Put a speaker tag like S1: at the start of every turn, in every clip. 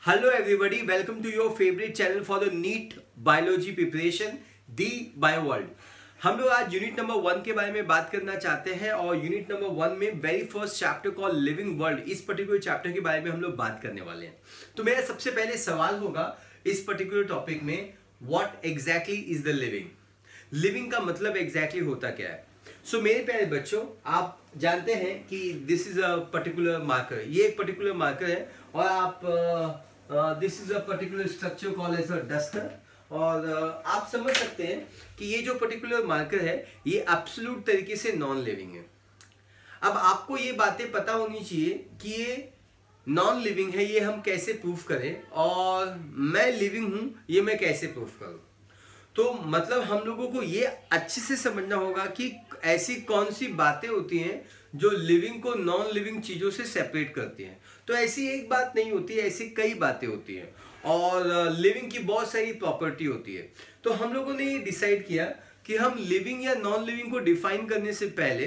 S1: Hello everybody, welcome to your favorite channel for the NEET Biology Preparation, The Bio World। हम लोग आज unit number 1 के बारे में बात करना चाहते हैं और यूनिट नंबर 1 में very first chapter call living world, इस पर्टिकुलर चैप्टर के बारे में हम लोग बात करने वाले हैं। तो मेरा सबसे पहले सवाल होगा इस पर्टिकुलर टॉपिक में, what exactly is the living. Living का मतलब एग्जैक्टली होता क्या है। सो मेरे प्यारे बच्चों, आप जानते हैं कि this is a particular marker, ये एक पर्टिकुलर मार्कर है और आप this is a particular structure called as a duster. और आप समझ सकते हैं कि ये जो पर्टिकुलर मार्कर है ये एब्सोल्यूट तरीके से नॉन लिविंग है। अब आपको ये बातें पता होनी चाहिए कि ये नॉन लिविंग है, ये हम कैसे प्रूफ करें, और मैं लिविंग हूं ये मैं कैसे प्रूफ करूं। तो मतलब हम लोगों को ये अच्छे से समझना होगा कि ऐसी कौन सी बातें होती हैं जो लिविंग को नॉन लिविंग चीजों से सेपरेट करती हैं। तो ऐसी एक बात नहीं होती है, ऐसी कई बातें होती हैं और लिविंग की बहुत सारी प्रॉपर्टी होती है। तो हम लोगों ने ये डिसाइड किया कि हम लिविंग या नॉन लिविंग को डिफाइन करने से पहले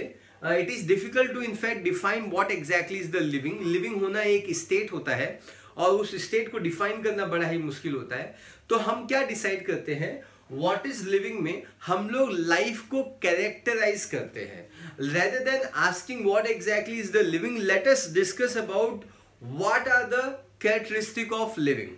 S1: it is difficult to in fact define what exactly is the living. Living होना एक स्टेट होता है और उस स्टेट को डिफाइन करना बड़ा ही मुश्किल होता है। तो हम क्या डिसाइड करते हैं, व्हाट इज लिविंग में हम लोग लाइफ को कैरेक्टराइज करते हैं। Rather than asking what exactly is the living, let us discuss about what are the characteristic of living.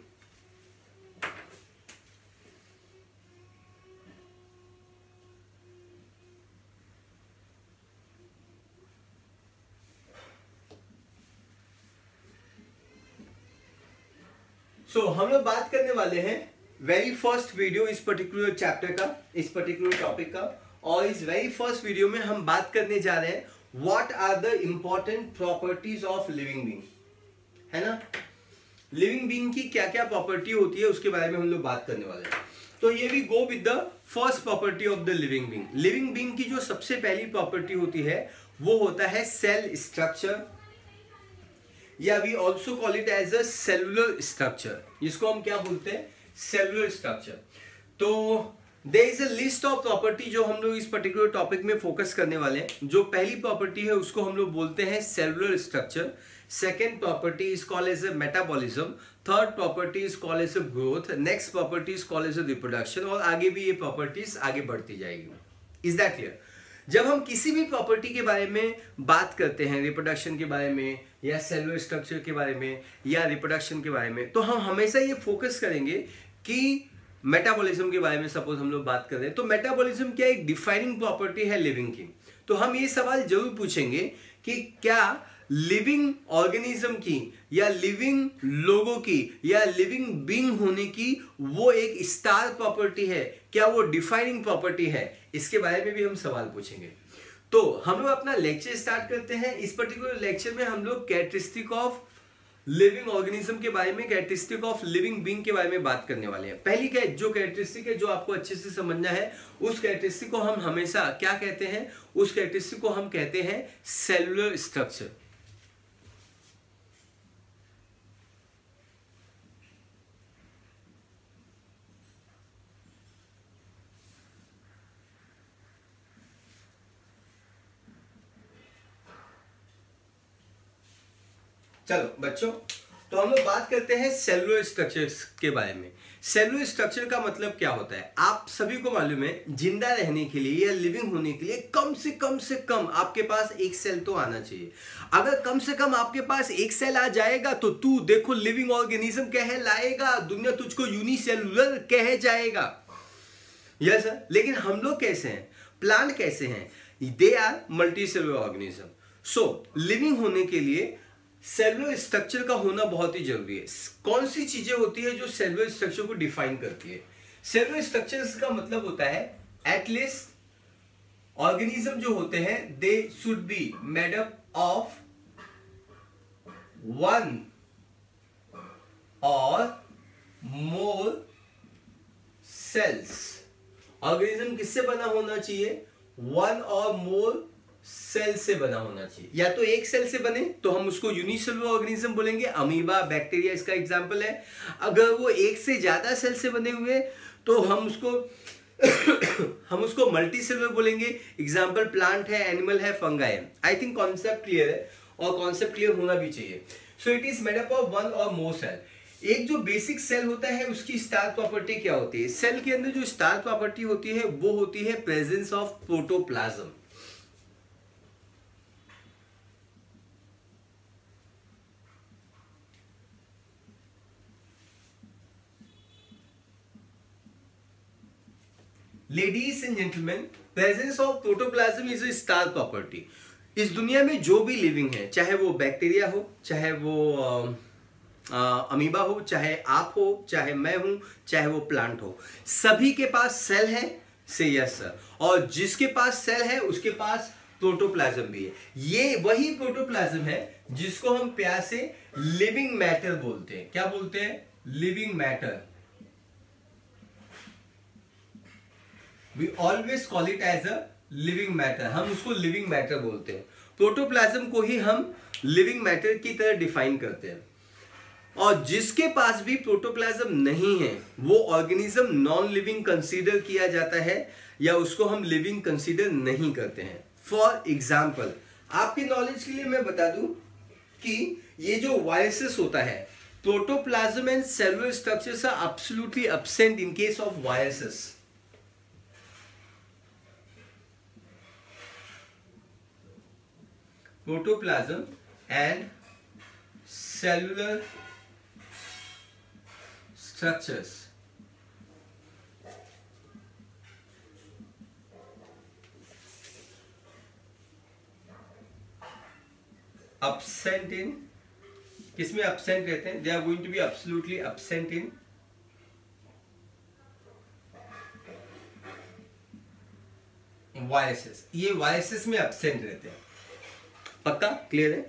S1: So हम लोग बात करने वाले हैं वेरी फर्स्ट वीडियो इस पर्टिकुलर चैप्टर का, इस पर्टिकुलर टॉपिक का। और इस वेरी फर्स्ट वीडियो में हम बात करने जा रहे हैं what are the important properties of living being, है ना। लिविंग बीइंग की क्या क्या प्रॉपर्टी होती है उसके बारे में हम लोग बात करने वाले हैं। तो ये भी go with the first property of the living being. Living being की जो सबसे पहली प्रॉपर्टी होती है वो होता है सेल स्ट्रक्चर, या we also call it as a cellular structure, जिसको हम क्या बोलते हैं, सेलुलर स्ट्रक्चर। तो there is a list of property जो हम लोग इस पर्टिकुलर टॉपिक में फोकस करने वाले हैं। जो पहली प्रॉपर्टी है उसको हम लोग बोलते हैं cellular structure. Second property is called as a metabolism. Third property is called as a growth. Next property is called as a reproduction. और आगे भी ये प्रॉपर्टीज आगे बढ़ती जाएगी। Is that clear. जब हम किसी भी प्रॉपर्टी के बारे में बात करते हैं, रिप्रोडक्शन के बारे में या सेलुलर स्ट्रक्चर के बारे में या रिप्रोडक्शन के बारे में, तो हम हमेशा ये फोकस करेंगे कि मेटाबॉलिज्म के बारे में सपोज हम लोग बात कर रहे हैं तो मेटाबॉलिज्म क्या एक डिफाइनिंग प्रॉपर्टी है लिविंग की। तो हम ये सवाल जरूर पूछेंगे कि क्या लिविंग ऑर्गेनिज्म की या लिविंग लोगों की या लिविंग बीइंग होने की वो एक स्टार प्रॉपर्टी है, क्या वो डिफाइनिंग प्रॉपर्टी है, इसके बारे में भी हम सवाल पूछेंगे। तो हम लोग अपना लेक्चर स्टार्ट करते हैं। इस पर्टिकुलर लेक्चर में हम लोग कैरेक्टरिस्टिक ऑफ लिविंग ऑर्गेनिज्म के बारे में, कैरेक्टरिस्टिक ऑफ लिविंग बीइंग के बारे में बात करने वाले हैं। पहली जो कैरेक्टरिस्टिक है जो आपको अच्छे से समझना है, उस कैरेक्टरिस्टिक को हम हमेशा क्या कहते हैं, उस कैरेक्टरिस्टिक को हम कहते हैं सेलुलर स्ट्रक्चर। चलो बच्चों, तो हम लोग बात करते हैं सेलुलर स्ट्रक्चर्स के बारे में। सेलुलर स्ट्रक्चर का मतलब क्या होता है, आप सभी को मालूम है, जिंदा रहने के लिए या लिविंग होने के लिए कम से कम आपके पास एक सेल तो आना चाहिए। अगर कम से कम आपके पास एक सेल आ जाएगा तो तू देखो लिविंग ऑर्गेनिज्म कहलाएगा, दुनिया तुझको यूनिसेलुलर कह जाएगा। Yes sir. लेकिन हम लोग कैसे हैं, प्लांट कैसे हैं, they are multi cellular organism. So living होने के लिए सेलुलर स्ट्रक्चर का होना बहुत ही जरूरी है। कौन सी चीजें होती है जो सेलुलर स्ट्रक्चर को डिफाइन करती है। सेलुलर स्ट्रक्चर का मतलब होता है एटलीस्ट ऑर्गेनिज्म जो होते हैं they should be made up of one और मोर सेल्स। ऑर्गेनिज्म किससे बना होना चाहिए, वन और मोर सेल से बना होना चाहिए। या तो एक सेल से बने तो हम उसको यूनिसेलुलर ऑर्गेनिज्म बोलेंगे, अमीबा, बैक्टीरिया इसका एग्जांपल है। अगर वो एक से ज्यादा सेल से बने हुए तो हम उसको मल्टी सेलुलर बोलेंगे। एग्जांपल प्लांट है, एनिमल है, फंगाई है। आई थिंक कॉन्सेप्ट क्लियर है और कॉन्सेप्ट क्लियर होना भी चाहिए। So it is made up of one और मोर सेल। एक जो बेसिक सेल होता है उसकी स्टार प्रॉपर्टी क्या होती है? सेल के अंदर जो स्टार प्रॉपर्टी होती है वो होती है presence of protoplasm. Ladies and gentleman, presence of protoplasm is a star property. इस दुनिया में जो भी लिविंग है, चाहे वो बैक्टीरिया हो, चाहे वो अमीबा हो, चाहे आप हो, चाहे मैं हूं, चाहे वो प्लांट हो, सभी के पास सेल है। से यस सर। और जिसके पास सेल है उसके पास प्रोटोप्लाज्म भी है। ये वही प्रोटोप्लाज्म है जिसको हम प्यार से लिविंग मैटर बोलते हैं। क्या बोलते हैं? Living matter. We always call it as a living matter. हम उसको लिविंग मैटर बोलते हैं। प्रोटोप्लाज्म को ही हम लिविंग मैटर की तरह डिफाइन करते हैं। और जिसके पास भी प्रोटोप्लाज्म नहीं है वो ऑर्गेनिज्म नॉन लिविंग कंसीडर किया जाता है, या उसको हम लिविंग कंसीडर नहीं करते हैं। फॉर एग्जाम्पल, आपके नॉलेज के लिए मैं बता दूं कि ये जो वायरसेस होता है, protoplasm and cellular structures are absolutely absent in case of viruses. Protoplasm and cellular structures absent in, किसमें absent रहते हैं? They are going to be absolutely absent in viruses। ये viruses में absent रहते हैं। पक्का क्लियर है?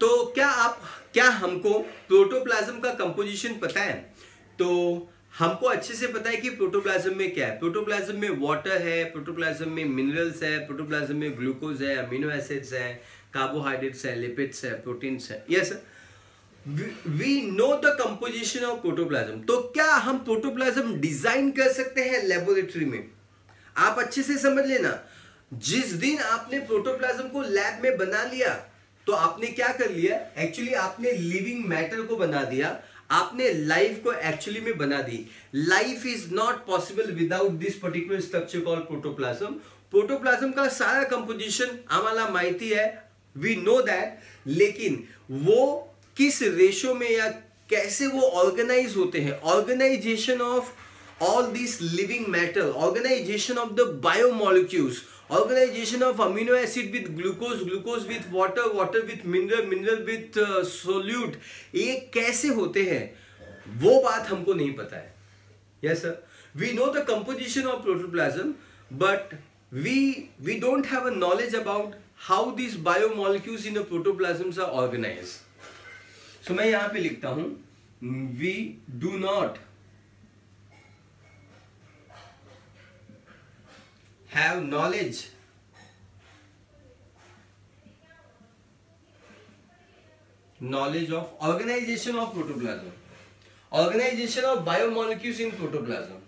S1: तो क्या हमको प्रोटोप्लाज्म का कंपोजिशन पता है? तो हमको अच्छे से पता है कि प्रोटोप्लाज्म में क्या है। प्रोटोप्लाज्म में वाटर है, प्रोटोप्लाज्म में मिनरल्स है, प्रोटोप्लाज्म में ग्लूकोज है, अमीनो एसिड्स है, कार्बोहाइड्रेट्स है, लिपिड्स है, प्रोटीन्स है। Yes, we know the composition of protoplasm. तो क्या हम प्रोटोप्लाज्म डिजाइन कर सकते हैं लेबोरेटरी में? आप अच्छे से समझ लेना, जिस दिन आपने प्रोटोप्लाज्म को लैब में बना लिया तो आपने क्या कर लिया? एक्चुअली आपने लिविंग मैटर को बना दिया, आपने लाइफ को एक्चुअली में बना दी। Life is not possible without this particular structure called protoplasm. Protoplasm का सारा कंपोजिशन आम्हाला माहिती है, वी नो दैट, लेकिन वो किस रेशो में या कैसे वो ऑर्गेनाइज होते हैं, organisation of all these living matter, organization of the biomolecules, organization of amino acid with glucose, glucose with water, water with mineral, mineral with solute, ये कैसे होते हैं वो बात हमको नहीं पता है। Yes sir, we know the composition of protoplasm, but we don't have a knowledge about how these biomolecules in the protoplasms are organized. So मैं यहाँ पे लिखता हूँ, we do not have knowledge of organization of protoplasm, organization of biomolecules in protoplasm.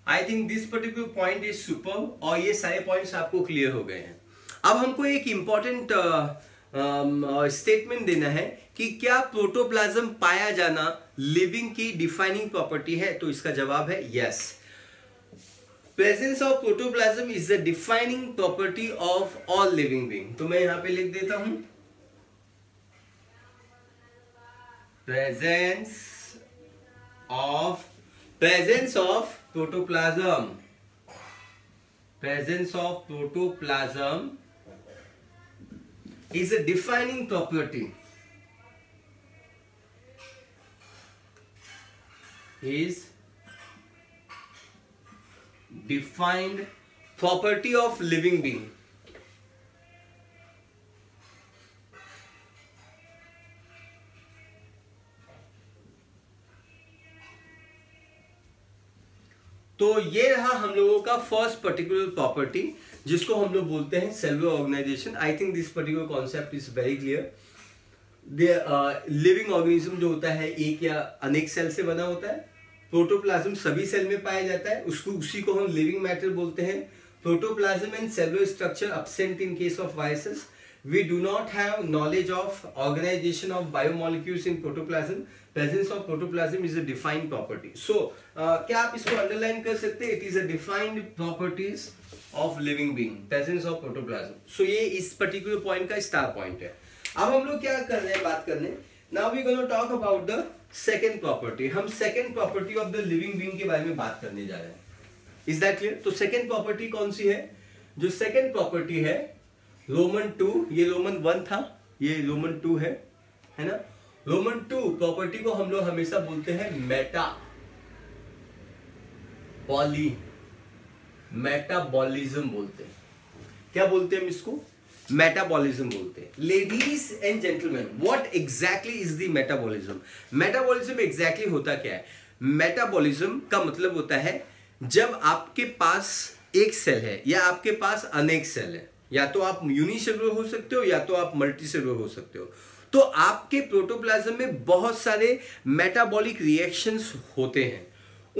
S1: I think this particular point is super, और ये सारे points आपको clear हो गए हैं। अब हमको एक इंपॉर्टेंट स्टेटमेंट देना है कि क्या प्रोटोप्लाज्म पाया जाना लिविंग की डिफाइनिंग प्रॉपर्टी है? तो इसका जवाब है yes. Presence of protoplasm is the defining property of all living being. तो मैं यहां पे लिख देता हूं, presence of protoplasm is a defining property, is defined property of living being. तो ये रहा हम लोगों का फर्स्ट पर्टिकुलर प्रॉपर्टी जिसको हम लोग बोलते हैं cellular organisation. I think this particular concept is very clear. Living organism जो होता है एक या अनेक सेल से बना होता है। प्रोटोप्लाज्म सभी सेल में पाया जाता है, उसी को हम लिविंग मैटर बोलते हैं। Protoplasm and cellular structure absent in case of viruses. We do not have knowledge of organization of biomolecules in protoplasm. Presence of protoplasm is a defined property. So, क्या आप इसको अंडरलाइन कर सकते हैं? It is a defined properties of living being. Presence of protoplasm. So ये इस particular point का star point है। अब हम लोग क्या कर रहे हैं, बात करने। Now we gonna talk about the second property. हम second property of the living being के बारे में बात करने जा रहे हैं। Is that clear? तो second property कौन सी है? जो second property है रोमन 2, ये रोमन 1 था, ये रोमन 2 है ना। रोमन 2 प्रॉपर्टी को हम लोग हमेशा बोलते हैं मेटाबॉलिज्म बोलते हैं। क्या बोलते हैं हम इसको? मेटाबॉलिज्म बोलते हैं। Ladies and gentleman, what exactly is the metabolism? Metabolism exactly होता क्या है? मेटाबॉलिज्म का मतलब होता है जब आपके पास एक सेल है या आपके पास अनेक सेल है, या तो आप यूनिसेलुलर हो सकते हो या तो आप मल्टीसेलुलर हो सकते हो, तो आपके प्रोटोप्लाज्म में बहुत सारे मेटाबॉलिक रिएक्शंस होते हैं।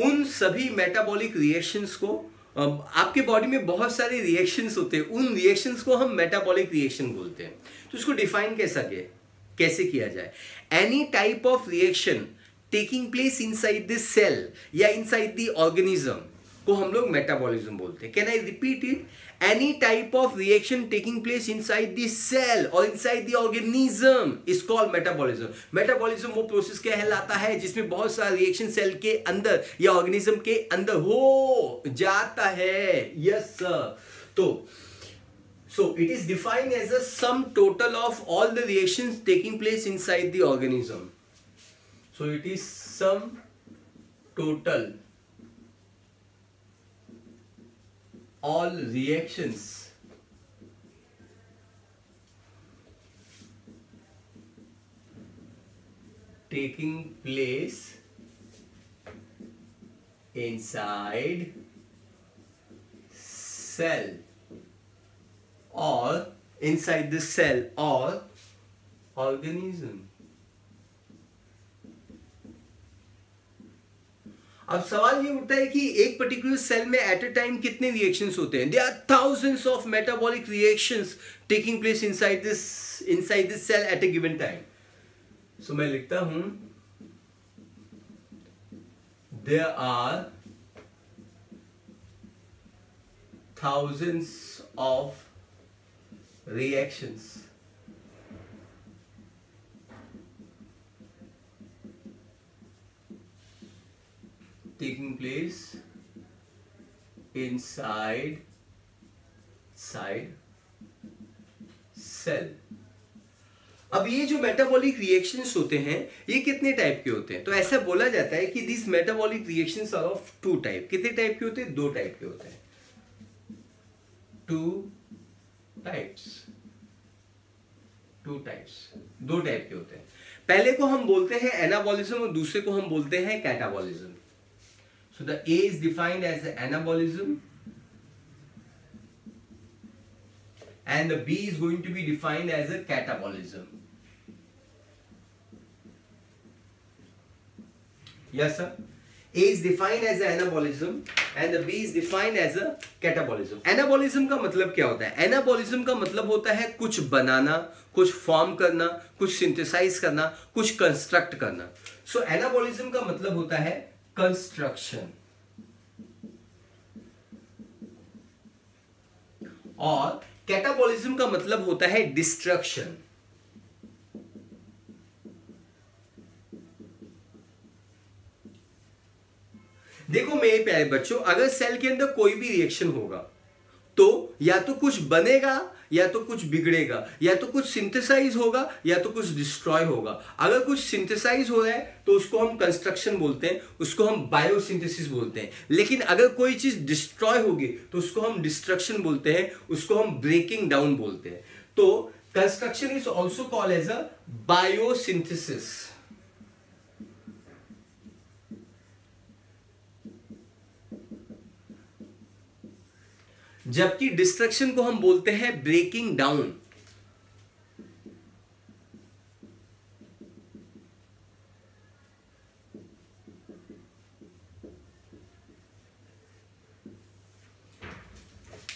S1: उन सभी मेटाबॉलिक रिएक्शंस को आपके बॉडी में बहुत सारे रिएक्शंस होते हैं, उन रिएक्शंस को हम मेटाबॉलिक रिएक्शन बोलते हैं। तो इसको डिफाइन कैसे किया जाए? Any type of reaction taking place inside the cell या इनसाइड द ऑर्गेनिज्म को हम लोग मेटाबॉलिज्म बोलते हैं। Can I repeat it? Any type of reaction taking place inside the cell or inside the organism is called metabolism. Metabolism वो process कहलाता है जिसमें बहुत सारा रिएक्शन सेल के अंदर या ऑर्गेनिज्म के अंदर हो जाता है। Yes sir. So it is defined as a sum total of all the reactions taking place inside the organism. So it is sum total all reactions taking place inside cell or inside the cell or organism. अब सवाल ये उठता है कि एक particular cell में at a time कितने reactions होते हैं? There are thousands of metabolic reactions taking place inside this cell at a given time. So मैं लिखता हूं there are thousands of reactions taking place inside cell। अब ये जो मेटाबॉलिक रिएक्शंस होते हैं ये कितने टाइप के होते हैं? तो ऐसा बोला जाता है कि this metabolic reactions are of 2 type. कितने टाइप के होते हैं? 2 टाइप के होते हैं। 2 टाइप्स 2 टाइप के होते हैं। पहले को हम बोलते हैं एनाबॉलिज्म और दूसरे को हम बोलते हैं catabolism. So the A is defined as the anabolism and the B is going to be defined as a catabolism. Yes sir? A is defined as the anabolism and the B is defined as a catabolism. Anabolism का मतलब क्या होता है? Anabolism का मतलब होता है कुछ बनाना, कुछ फॉर्म करना, कुछ सिंथेसाइज करना, कुछ कंस्ट्रक्ट करना। So anabolism का मतलब होता है कंस्ट्रक्शन और कैटाबॉलिज्म का मतलब होता है डिस्ट्रक्शन। देखो मेरे प्यारे बच्चों, अगर सेल के अंदर कोई भी रिएक्शन होगा तो या तो कुछ बनेगा या तो कुछ बिगड़ेगा, या तो कुछ सिंथेसाइज होगा या तो कुछ डिस्ट्रॉय होगा। अगर कुछ सिंथेसाइज हो रहा है तो उसको हम कंस्ट्रक्शन बोलते हैं, उसको हम बायोसिंथेसिस बोलते हैं। लेकिन अगर कोई चीज डिस्ट्रॉय होगी तो उसको हम डिस्ट्रक्शन बोलते हैं, उसको हम ब्रेकिंग डाउन बोलते हैं। तो construction is also called as a biosynthesis. जबकि डिस्ट्रक्शन को हम बोलते हैं ब्रेकिंग डाउन।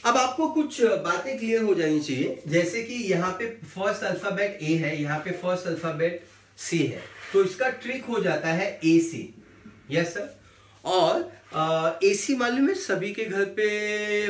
S1: अब आपको कुछ बातें क्लियर हो जानी चाहिए, जैसे कि यहाँ पे फर्स्ट अल्फाबेट ए है, यहाँ पे फर्स्ट अल्फाबेट सी है, तो इसका ट्रिक हो जाता है ए सी। Yes sir. और एसी मालूम है सभी के घर पे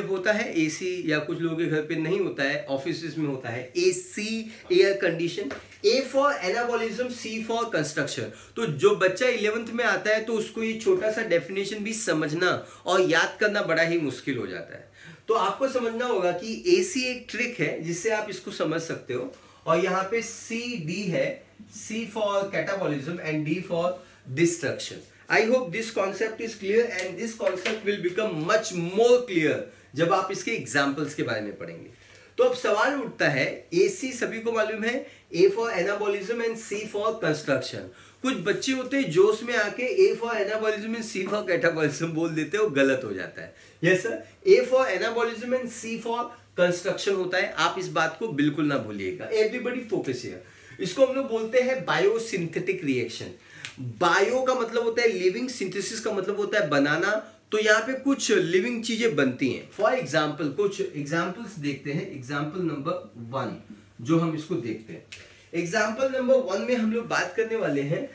S1: होता है एसी, या कुछ लोगों के घर पे नहीं होता है, ऑफिस में होता है AC, air condition. A for anabolism, C for construction. तो जो बच्चा 11th में आता है तो उसको ये छोटा सा डेफिनेशन भी समझना और याद करना बड़ा ही मुश्किल हो जाता है। तो आपको समझना होगा कि एसी एक ट्रिक है जिससे आप इसको समझ सकते हो। और यहाँ पे सी डी है, C for catabolism and D for destruction. I hope this concept is clear and this concept will become much more clear जब आप इसके एग्जाम्पल्स के बारे में पढ़ेंगे। तो अब सवाल उठता है, ए सी सभी को मालूम है, A for anabolism and C for construction. कुछ बच्चे होते हैं जोश में आके A for anabolism and C for catabolism बोल देते हैं, वो गलत हो जाता है। Yes sir, A for anabolism and C for construction होता है, आप इस बात को बिल्कुल ना भूलिएगा। Everybody focus here. इसको हम लोग बोलते हैं बायोसिंथेटिक रिएक्शन। बायो का मतलब होता है लिविंग, सिंथेसिस का मतलब होता है बनाना। तो यहाँ पे कुछ लिविंग चीजें बनती हैं। फॉर एग्जाम्पल कुछ एग्जाम्पल्स देखते हैं। एग्जाम्पल नंबर 1 जो हम इसको देखते हैं, एग्जाम्पल नंबर 1 में हम लोग बात करने वाले हैं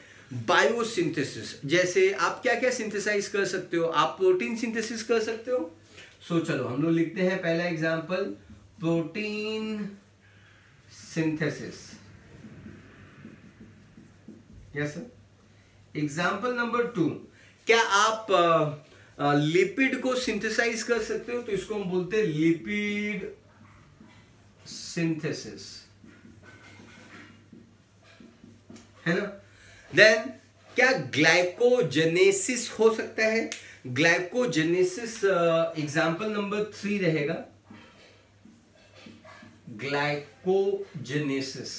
S1: बायोसिंथेसिस। जैसे आप क्या क्या सिंथेसाइज कर सकते हो, आप प्रोटीन सिंथेसिस कर सकते हो। सो चलो हम लोग लिखते हैं पहला example, protein synthesis. Yes sir. Example number 2, क्या आप लिपिड को सिंथेसाइज कर सकते हो, तो इसको हम बोलते हैं लिपिड सिंथेसिस, है ना। देन क्या ग्लाइकोजेनेसिस हो सकता है, ग्लाइकोजेनेसिस एग्जाम्पल नंबर 3 रहेगा, ग्लाइकोजेनेसिस।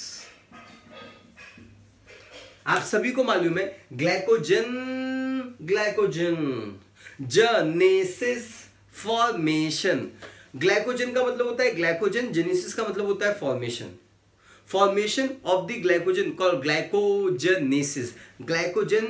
S1: आप सभी को मालूम है ग्लाइकोजन जेनेसिस फॉर्मेशन। ग्लाइकोजन का मतलब होता है ग्लाइकोजन, जेनेसिस का मतलब होता है formation. Formation of the glycogen called glycogenesis. Glycogen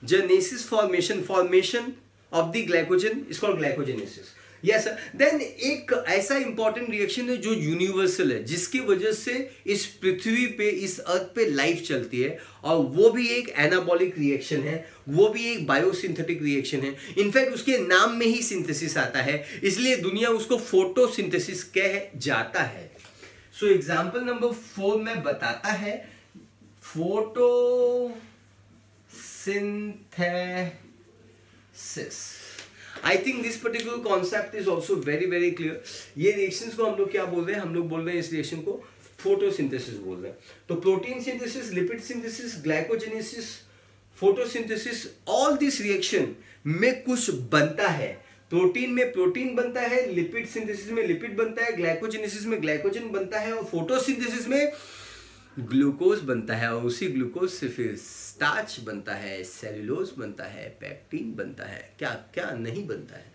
S1: genesis formation of the glycogen is called glycogenesis. Yes sir. Then एक ऐसा इंपॉर्टेंट रिएक्शन है जो यूनिवर्सल है, जिसकी वजह से इस पृथ्वी पे, इस अर्थ पे लाइफ चलती है, और वो भी एक एनाबॉलिक रिएक्शन है, वो भी एक बायोसिंथेटिक रिएक्शन है। इनफैक्ट उसके नाम में ही सिंथेसिस आता है, इसलिए दुनिया उसको फोटोसिंथेसिस कह जाता है। सो एग्जाम्पल नंबर 4 में बताता है photosynthesis. I think this particular concept is also very very clear. ये रिएक्शंस को हम लोग क्या बोल रहे हैं, हम लोग बोल रहे हैं इस रिएक्शन को फोटोसिंथेसिस बोल रहे हैं। तो protein synthesis, lipid synthesis, glycogenesis, photosynthesis, all this reaction में कुछ बनता है। प्रोटीन में प्रोटीन बनता है, लिपिड सिंथेसिस में लिपिड बनता है, ग्लाइकोजेनेसिस में ग्लाइकोजन बनता है, और फोटोसिंथेसिस में ग्लूकोज बनता है, और उसी ग्लूकोज से फिर स्टार्च बनता है, सेल्यूलोज बनता है, पेक्टिन बनता है, क्या क्या नहीं बनता है।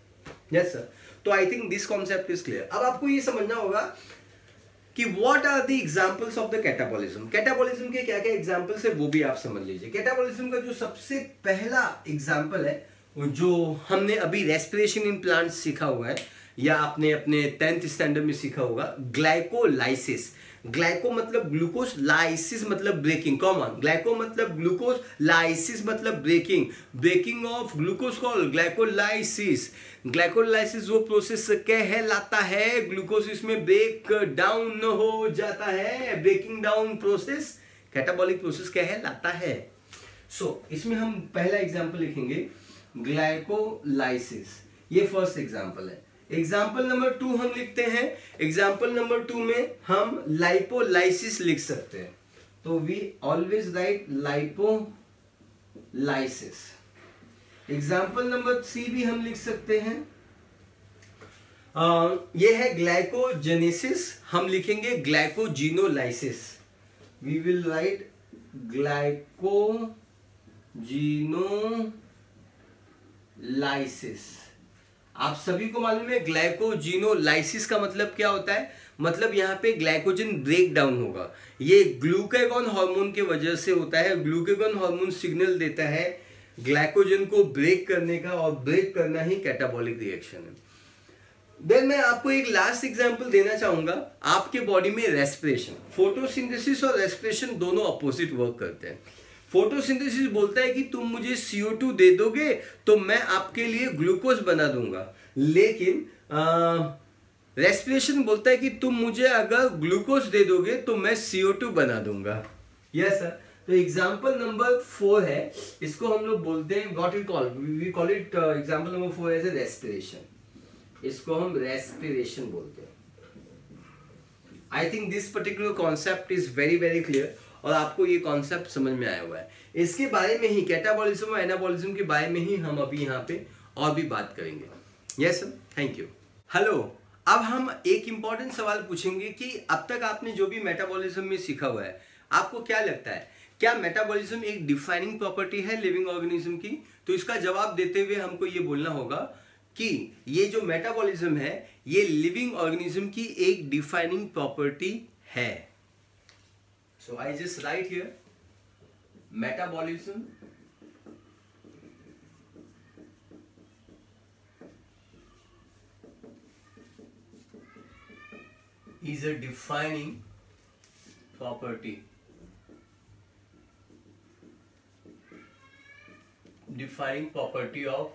S1: Yes sir. तो I think this concept is clear. अब आपको ये समझना होगा कि what are the examples of the catabolism. Catabolism के क्या क्या एग्जांपल्स है वो भी आप समझ लीजिए। कैटाबॉलिज्म का जो सबसे पहला एग्जांपल है, जो हमने अभी रेस्पिरेशन इन प्लांट्स सीखा हुआ है, या आपने अपने 10th स्टैंडर्ड में सीखा होगा, ग्लाइकोलाइसिस। ग्लाइको मतलब ग्लूकोज, लाइसिस मतलब ब्रेकिंग। कॉमन, ग्लाइको मतलब ग्लूकोज, लाइसिस मतलब breaking. Breaking of glucose called glycolysis. Glycolysis वो प्रोसेस कहलाता है, ग्लूकोज इसमें ब्रेक डाउन हो जाता है, breaking down process catabolic process कहलाता है। सो इसमें हम पहला एग्जांपल लिखेंगे ग्लाइकोलाइसिस, ये फर्स्ट एग्जांपल है। एग्जाम्पल नंबर 2 हम लिखते हैं, एग्जाम्पल नंबर 2 में हम लाइपोलाइसिस लिख सकते हैं। तो we always write lipolysis. Example number 3 भी हम लिख सकते हैं, ये है ग्लाइकोजेनेसिस, हम लिखेंगे glycogenolysis. We will write glycogenolysis. आप सभी को मालूम है ग्लाइकोजिनोलाइसिस का मतलब क्या होता है, मतलब यहाँ पे ग्लाइकोजन ब्रेक डाउन होगा। ये ग्लूकागॉन हार्मोन के वजह से होता है। ग्लूकागॉन हार्मोन सिग्नल देता है ग्लाइकोजन को ब्रेक करने का, और ब्रेक करना ही कैटाबॉलिक रिएक्शन है। देन मैं आपको एक लास्ट एग्जांपल देना चाहूंगा आपके बॉडी में रेस्पिरेशन। फोटोसिंथेसिस और रेस्पिरेशन दोनों अपोजिट वर्क करते हैं। फोटोसिंथेसिस बोलता है कि तुम मुझे CO2 दे दोगे तो मैं आपके लिए ग्लूकोज बना दूंगा, लेकिन रेस्पिरेशन बोलता है कि तुम मुझे अगर ग्लूकोज दे दोगे तो मैं CO2 बना दूंगा। Yes sir. तो एग्जाम्पल नंबर 4 है, इसको हम लोग बोलते हैं what we call it example number 4 as a respiration. इसको हम रेस्पिरेशन बोलते हैं। I think this particular concept is very very clear और आपको ये कॉन्सेप्ट समझ में आया हुआ है। इसके बारे में ही कैटाबॉलिज्म और एनाबॉलिज्म के बारे में ही हम अभी यहाँ पे और भी बात करेंगे। Yes sir, thank you. Hello, अब हम एक इंपॉर्टेंट सवाल पूछेंगे कि अब तक आपने जो भी मेटाबॉलिज्म में सीखा हुआ है, आपको क्या लगता है, क्या मेटाबॉलिज्म एक डिफाइनिंग प्रॉपर्टी है लिविंग ऑर्गेनिज्म की? तो इसका जवाब देते हुए हमको ये बोलना होगा कि ये जो मेटाबॉलिज्म है ये लिविंग ऑर्गेनिज्म की एक डिफाइनिंग प्रॉपर्टी है। So I just write here metabolism is a defining property of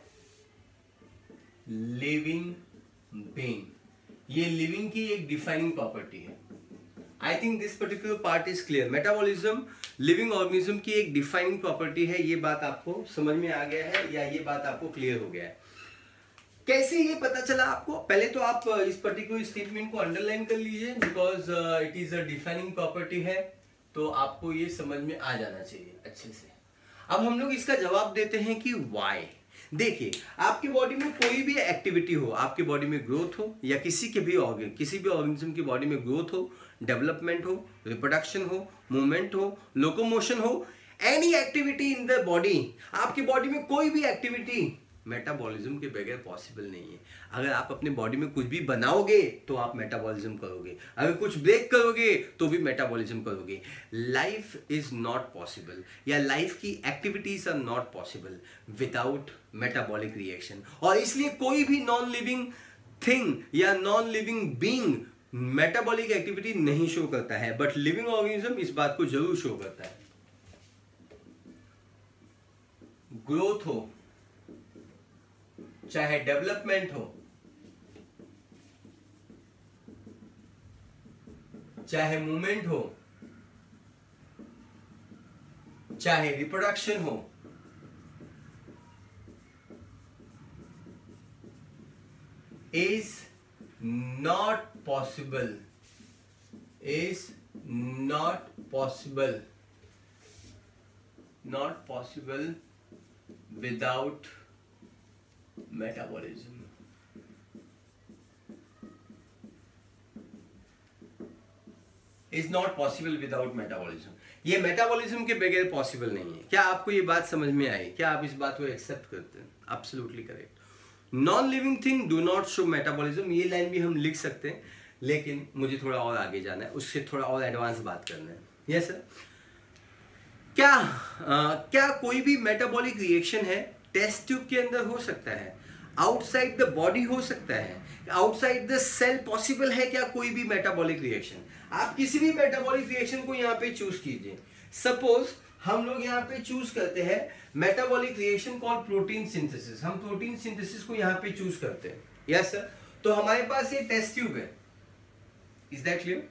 S1: living being। ये लिविंग की एक डिफाइनिंग प्रॉपर्टी है। I think this particular part is clear. Metabolism living organism की एक डिफाइनिंग प्रॉपर्टी है। ये बात आपको समझ में आ गया है या ये बात आपको क्लियर हो गया है? कैसे ये पता चला आपको? पहले तो आप इस पर्टिकुलर स्टेटमेंट को अंडरलाइन कर लीजिए, because it is a defining property है, तो आपको ये समझ में आ जाना चाहिए अच्छे से। अब हम लोग इसका जवाब देते हैं कि व्हाई। देखिए, आपकी बॉडी में कोई भी एक्टिविटी हो, आपकी बॉडी में ग्रोथ हो या किसी भी ऑर्गेनिज्म की बॉडी में ग्रोथ हो, डेवलपमेंट हो, रिप्रोडक्शन हो, मूवमेंट हो, लोकोमोशन हो, any activity in the body, आपकी बॉडी में कोई भी एक्टिविटी मेटाबॉलिज्म के बगैर पॉसिबल नहीं है। अगर आप अपने बॉडी में कुछ भी बनाओगे तो आप मेटाबॉलिज्म करोगे, अगर कुछ ब्रेक करोगे तो भी मेटाबॉलिज्म करोगे। लाइफ इज नॉट पॉसिबल या लाइफ की activities are not possible without metabolic reaction. और इसलिए कोई भी नॉन लिविंग थिंग या non living being metabolic activity नहीं शो करता है, बट लिविंग ऑर्गेनिज्म इस बात को जरूर शो करता है। ग्रोथ हो चाहे डेवलपमेंट हो, चाहे मूवमेंट हो, चाहे रिप्रोडक्शन हो, is not possible without metabolism. Is not possible without metabolism. ये मेटाबॉलिज्म के बगैर पॉसिबल नहीं है। क्या आपको ये बात समझ में आई? क्या आप इस बात को एक्सेप्ट करते हैं? Absolutely correct. Non living thing do not show metabolism, ये लाइन भी हम लिख सकते हैं, लेकिन मुझे थोड़ा और आगे जाना है, उससे थोड़ा और एडवांस बात करना है। Yes sir. क्या कोई भी मेटाबॉलिक रिएक्शन है टेस्ट ट्यूब के अंदर हो सकता है, आउटसाइड द बॉडी हो सकता है, आउटसाइड द सेल पॉसिबल है क्या कोई भी मेटाबॉलिक रिएक्शन? आप किसी भी मेटाबॉलिक रिएक्शन को यहाँ पे चूज कीजिए। सपोज हम लोग यहाँ पे चूज करते हैं metabolic reaction called protein synthesis. हम प्रोटीन सिंथेसिस को यहाँ पे चूज करते हैं। Yes sir. तो हमारे पास ये टेस्ट ट्यूब है। Is that clear?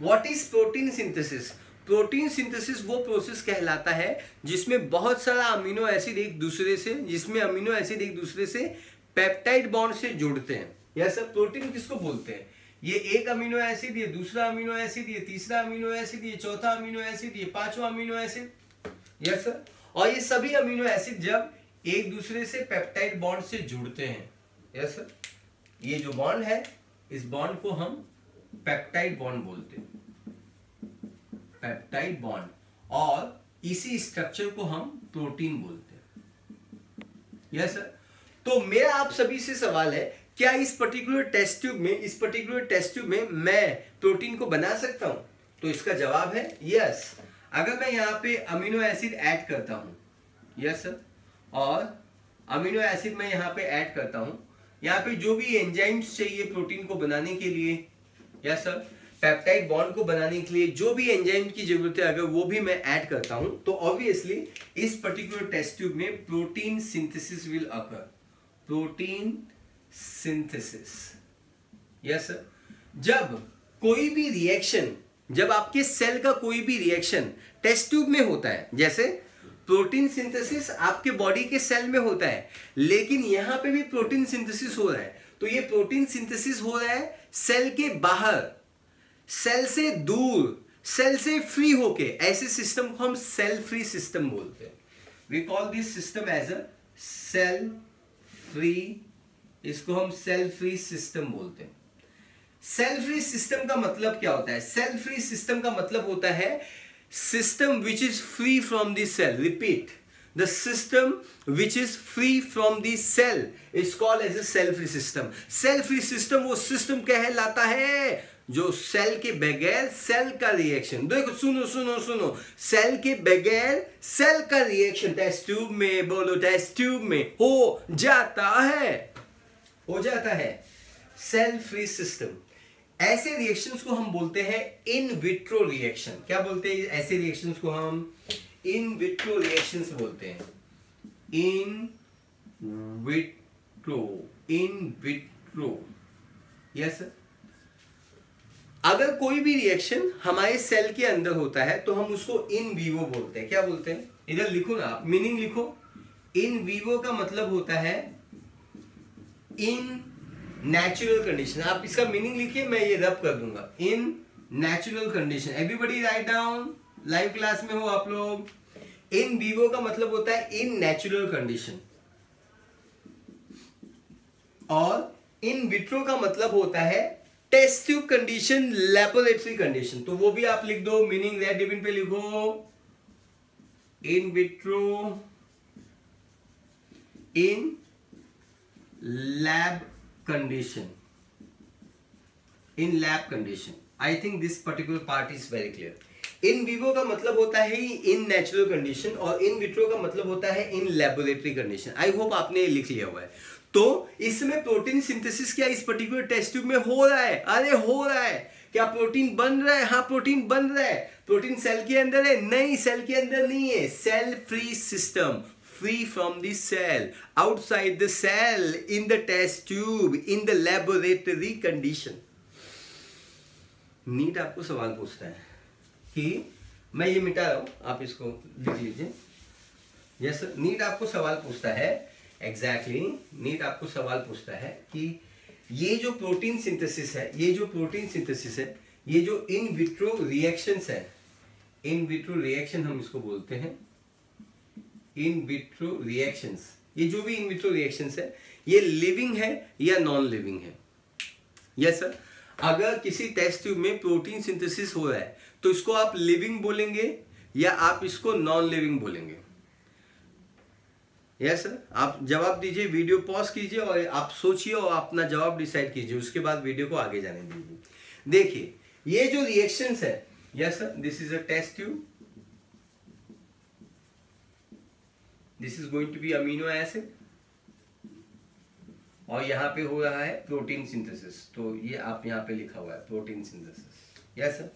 S1: What is protein synthesis? Protein synthesis वो प्रोसेस कहलाता है जिसमें बहुत सारा अमीनो एसिड एक दूसरे से पेप्टाइड बॉन्ड से जुड़ते हैं। Yes sir. प्रोटीन किसको बोलते हैं? ये एक अमीनो एसिड, ये दूसरा अमीनो एसिड, ये तीसरा अमीनो एसिड, ये चौथा अमीनो एसिड, ये पांचवा अमीनो एसिड। Yes sir. और ये सभी अमीनो एसिड जब एक दूसरे से पेप्टाइड बॉन्ड से जुड़ते हैं, यस सर, ये जो बॉन्ड है इस बॉन्ड को हम पेप्टाइड बॉन्ड बोलते हैं, पेप्टाइड बॉन्ड, और इसी स्ट्रक्चर को हम प्रोटीन बोलते हैं। Yes sir. तो मेरा आप सभी से सवाल है, क्या इस पर्टिकुलर टेस्ट ट्यूब में मैं प्रोटीन को बना सकता हूं? तो इसका जवाब है यस। अगर मैं यहां पे अमीनो एसिड ऐड करता हूं, यस सर, और अमीनो एसिड मैं यहां पे ऐड करता हूं, यहाँ पे जो भी एंजाइम्स चाहिए प्रोटीन को बनाने के लिए, या सर पेप्टाइड बॉन्ड को बनाने के लिए जो भी एंजाइम की जरूरत है अगर वो भी मैं ऐड करता हूं तो ऑब्वियसली इस पर्टिकुलर टेस्ट ट्यूब में protein synthesis will occur, protein synthesis. Yes sir, जब कोई भी रिएक्शन, जब आपके सेल का कोई भी रिएक्शन टेस्ट ट्यूब में होता है, जैसे प्रोटीन सिंथेसिस आपके बॉडी के सेल में होता है, लेकिन यहां पे भी प्रोटीन सिंथेसिस हो रहा है, तो ये प्रोटीन सिंथेसिस हो रहा है सेल के बाहर, सेल से दूर, सेल से फ्री होके। ऐसे सिस्टम को हम सेल फ्री सिस्टम बोलते हैं। We call this system as a cell free, इसको हम सेल फ्री सिस्टम बोलते हैं। सेल फ्री सिस्टम का मतलब क्या होता है? सेल फ्री सिस्टम का मतलब होता है system which is free from the cell. Repeat, the system which is free from the cell is called as a cell free system. Cell free system वो सिस्टम कहलाता है जो सेल के बगैर सेल का रिएक्शन, देखो सुनो सुनो सुनो, सेल के बगैर सेल का रिएक्शन टेस्ट ट्यूब में, बोलो टेस्ट ट्यूब में हो जाता है, हो जाता है। सेल फ्री सिस्टम, ऐसे रिएक्शंस को हम बोलते हैं इन विट्रो रिएक्शन। क्या बोलते हैं ऐसे रिएक्शंस को? हम इन विट्रो रिएक्शंस बोलते हैं। In vitro, in vitro. Yes sir, अगर कोई भी रिएक्शन हमारे सेल के अंदर होता है तो हम उसको इन वीवो बोलते हैं। क्या बोलते हैं? इधर लिखो ना आप, मीनिंग लिखो। इन वीवो का मतलब होता है इन नेचुरल कंडीशन। आप इसका मीनिंग लिखिए, मैं ये रब कर दूंगा। In natural condition, everybody write down, live class में हो आप लोग। इन वीवो का मतलब होता है इन नेचुरल कंडीशन, और इन विट्रो का मतलब होता है test tube condition, laboratory condition. तो वो भी आप लिख दो, मीनिंग रेड रिबन पे लिखो। In vitro, in lab condition, in lab condition. I think this particular part is very clear. In vivo का मतलब होता है in natural condition और in vitro का मतलब होता है in laboratory condition. I hope आपने लिख लिया हुआ है। तो इसमें प्रोटीन सिंथेसिस क्या इस पर्टिकुलर टेस्ट ट्यूब में हो रहा है? अरे हो रहा है। क्या प्रोटीन बन रहा है? हाँ प्रोटीन बन रहा है। प्रोटीन सेल के अंदर है? नहीं, सेल के अंदर नहीं है। Cell free system, free from the cell, outside the cell, in the test tube, in the laboratory condition. NEET आपको सवाल पूछता है कि मैं ये मिटा रहा हूं, आप इसको लिख लीजिए। यस सर, नीट आपको सवाल पूछता है, एग्जैक्टली नीट आपको सवाल पूछता है कि ये जो प्रोटीन सिंथेसिस है, ये जो प्रोटीन सिंथेसिस है, ये जो इन विट्रो रिएक्शंस है, इन विट्रो रिएक्शन हम इसको बोलते हैं इन विट्रो रिएक्शंस। ये जो भी इन विट्रो रिएक्शंस है, ये लिविंग है या नॉन लिविंग है? यस सर, अगर किसी टेस्ट ट्यूब में प्रोटीन सिंथेसिस हो रहा है तो इसको आप लिविंग बोलेंगे या आप इसको नॉन लिविंग बोलेंगे? यस सर, आप जवाब दीजिए, वीडियो पॉज कीजिए और आप सोचिए और अपना जवाब डिसाइड कीजिए, उसके बाद वीडियो को आगे जाने दीजिए। देखिए ये जो रिएक्शंस है, yes sir, this is a test tube, this is going to be amino acid, और यहां पे हो रहा है प्रोटीन सिंथेसिस। तो ये आप यहां पे लिखा हुआ है प्रोटीन सिंथेसिस। यस सर,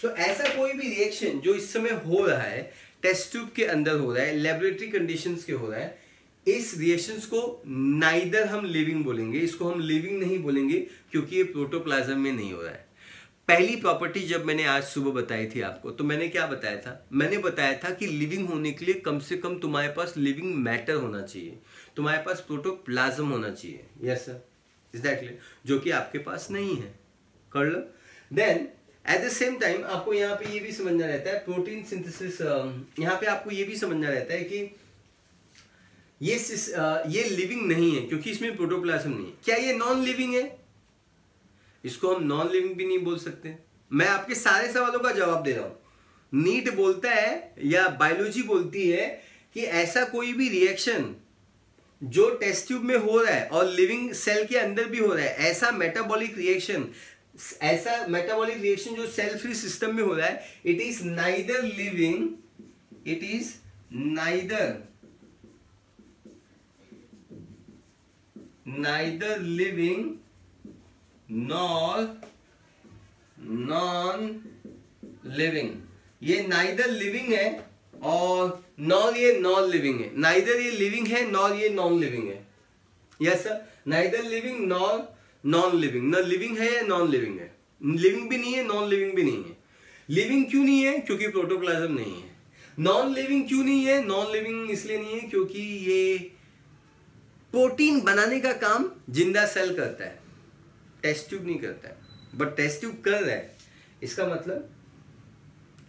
S1: सो ऐसा कोई भी रिएक्शन जो इस समय हो रहा है, टेस्ट ट्यूब के अंदर हो रहा है, लेबोरेटरी कंडीशंस के हो रहा है, इस रिएक्शंस को नाइदर हम लिविंग बोलेंगे, इसको हम लिविंग नहीं बोलेंगे क्योंकि ये प्रोटोप्लाज्म में नहीं हो रहा है। पहली प्रॉपर्टी जब मैंने आज सुबह बताई थी आपको, तो मैंने क्या बताया था? मैंने बताया था कि लिविंग होने के लिए कम से कम तुम्हारे पास लिविंग मैटर होना चाहिए, तुम्हारे पास प्रोटोप्लाज्म होना चाहिए। Yes sir, is that clear? जो कि आपके पास नहीं है। कर लो। Then at the same time आपको यहाँ पे ये भी समझना रहता है प्रोटीन सिंथेसिस, यहाँ पे आपको ये भी समझना रहता है कि ये लिविंग नहीं है क्योंकि इसमें प्रोटोप्लाज्म नहीं है। क्या ये नॉन लिविंग है? इसको हम नॉन लिविंग भी नहीं बोल सकते। मैं आपके सारे सवालों का जवाब दे रहा हूं। नीट बोलता है या बायोलॉजी बोलती है कि ऐसा कोई भी रिएक्शन जो टेस्ट ट्यूब में हो रहा है और लिविंग सेल के अंदर भी हो रहा है, ऐसा मेटाबॉलिक रिएक्शन, ऐसा मेटाबॉलिक रिएक्शन जो सेल फ्री सिस्टम में हो रहा है, it is neither living, it is neither neither living nor non living. ये नाइदर लिविंग है और नॉर ये नॉन लिविंग है। नाइदर ये लिविंग है, नॉर ये नॉन लिविंग है। Yes sir, neither living nor non living. न लिविंग है या नॉन लिविंग है, लिविंग भी नहीं है, नॉन लिविंग भी नहीं है। लिविंग क्यों नहीं है? क्योंकि प्रोटोप्लाज्म नहीं है। नॉन लिविंग क्यों नहीं है? नॉन लिविंग इसलिए नहीं है क्योंकि ये प्रोटीन बनाने का काम जिंदा सेल करता है, टेस्ट ट्यूब नहीं करता है। बट टेस्ट ट्यूब कर रहा है, इसका मतलब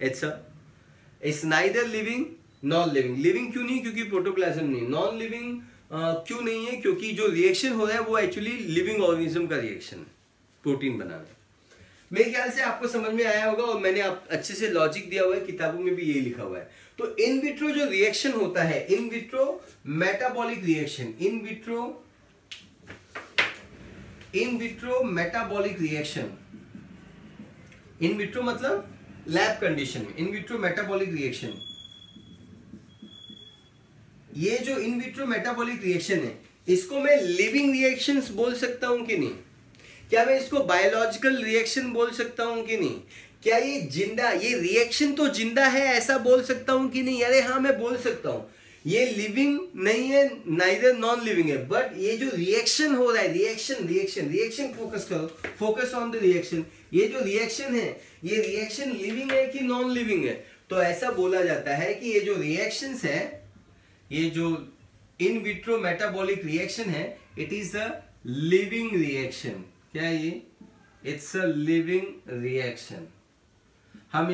S1: it's neither living non living. Living क्यों नहीं? क्योंकि प्रोटोप्लाज्म नहीं। नॉन लिविंग क्यों नहीं है? क्योंकि जो रिएक्शन हो रहा है वो एक्चुअली लिविंग ऑर्गेनिज्म का रिएक्शन है, प्रोटीन बनाना। मेरे ख्याल से आपको समझ में आया होगा और मैंने आप अच्छे से लॉजिक दिया हुआ है, किताबों में भी यही लिखा हुआ है। तो इन विट्रो जो रिएक्शन होता है, in vitro metabolic reaction, in vitro metabolic reaction, in vitro मतलब लैब कंडीशन में, इन विट्रो मेटाबॉलिक रिएक्शन, ये जो इन विट्रो मेटाबॉलिक रिएक्शन है इसको मैं लिविंग रिएक्शंस बोल सकता हूं कि नहीं? क्या मैं इसको बायोलॉजिकल रिएक्शन बोल सकता हूं कि नहीं? क्या ये जिंदा, ये रिएक्शन तो जिंदा है ऐसा बोल सकता हूं कि नहीं? अरे हाँ, मैं बोल सकता हूं। ये लिविंग नहीं है, नाइदर नॉन लिविंग है, बट ये जो रिएक्शन हो रहा है, रिएक्शन फोकस करो, फोकस ऑन द रिएक्शन। ये जो रिएक्शन है, ये रिएक्शन लिविंग है कि नॉन लिविंग है? तो ऐसा बोला जाता है कि ये जो रिएक्शंस है, ये जो इन विट्रो मेटाबॉलिक रिएक्शन है, it is a living reaction. क्या है ये? It's a living reaction. हम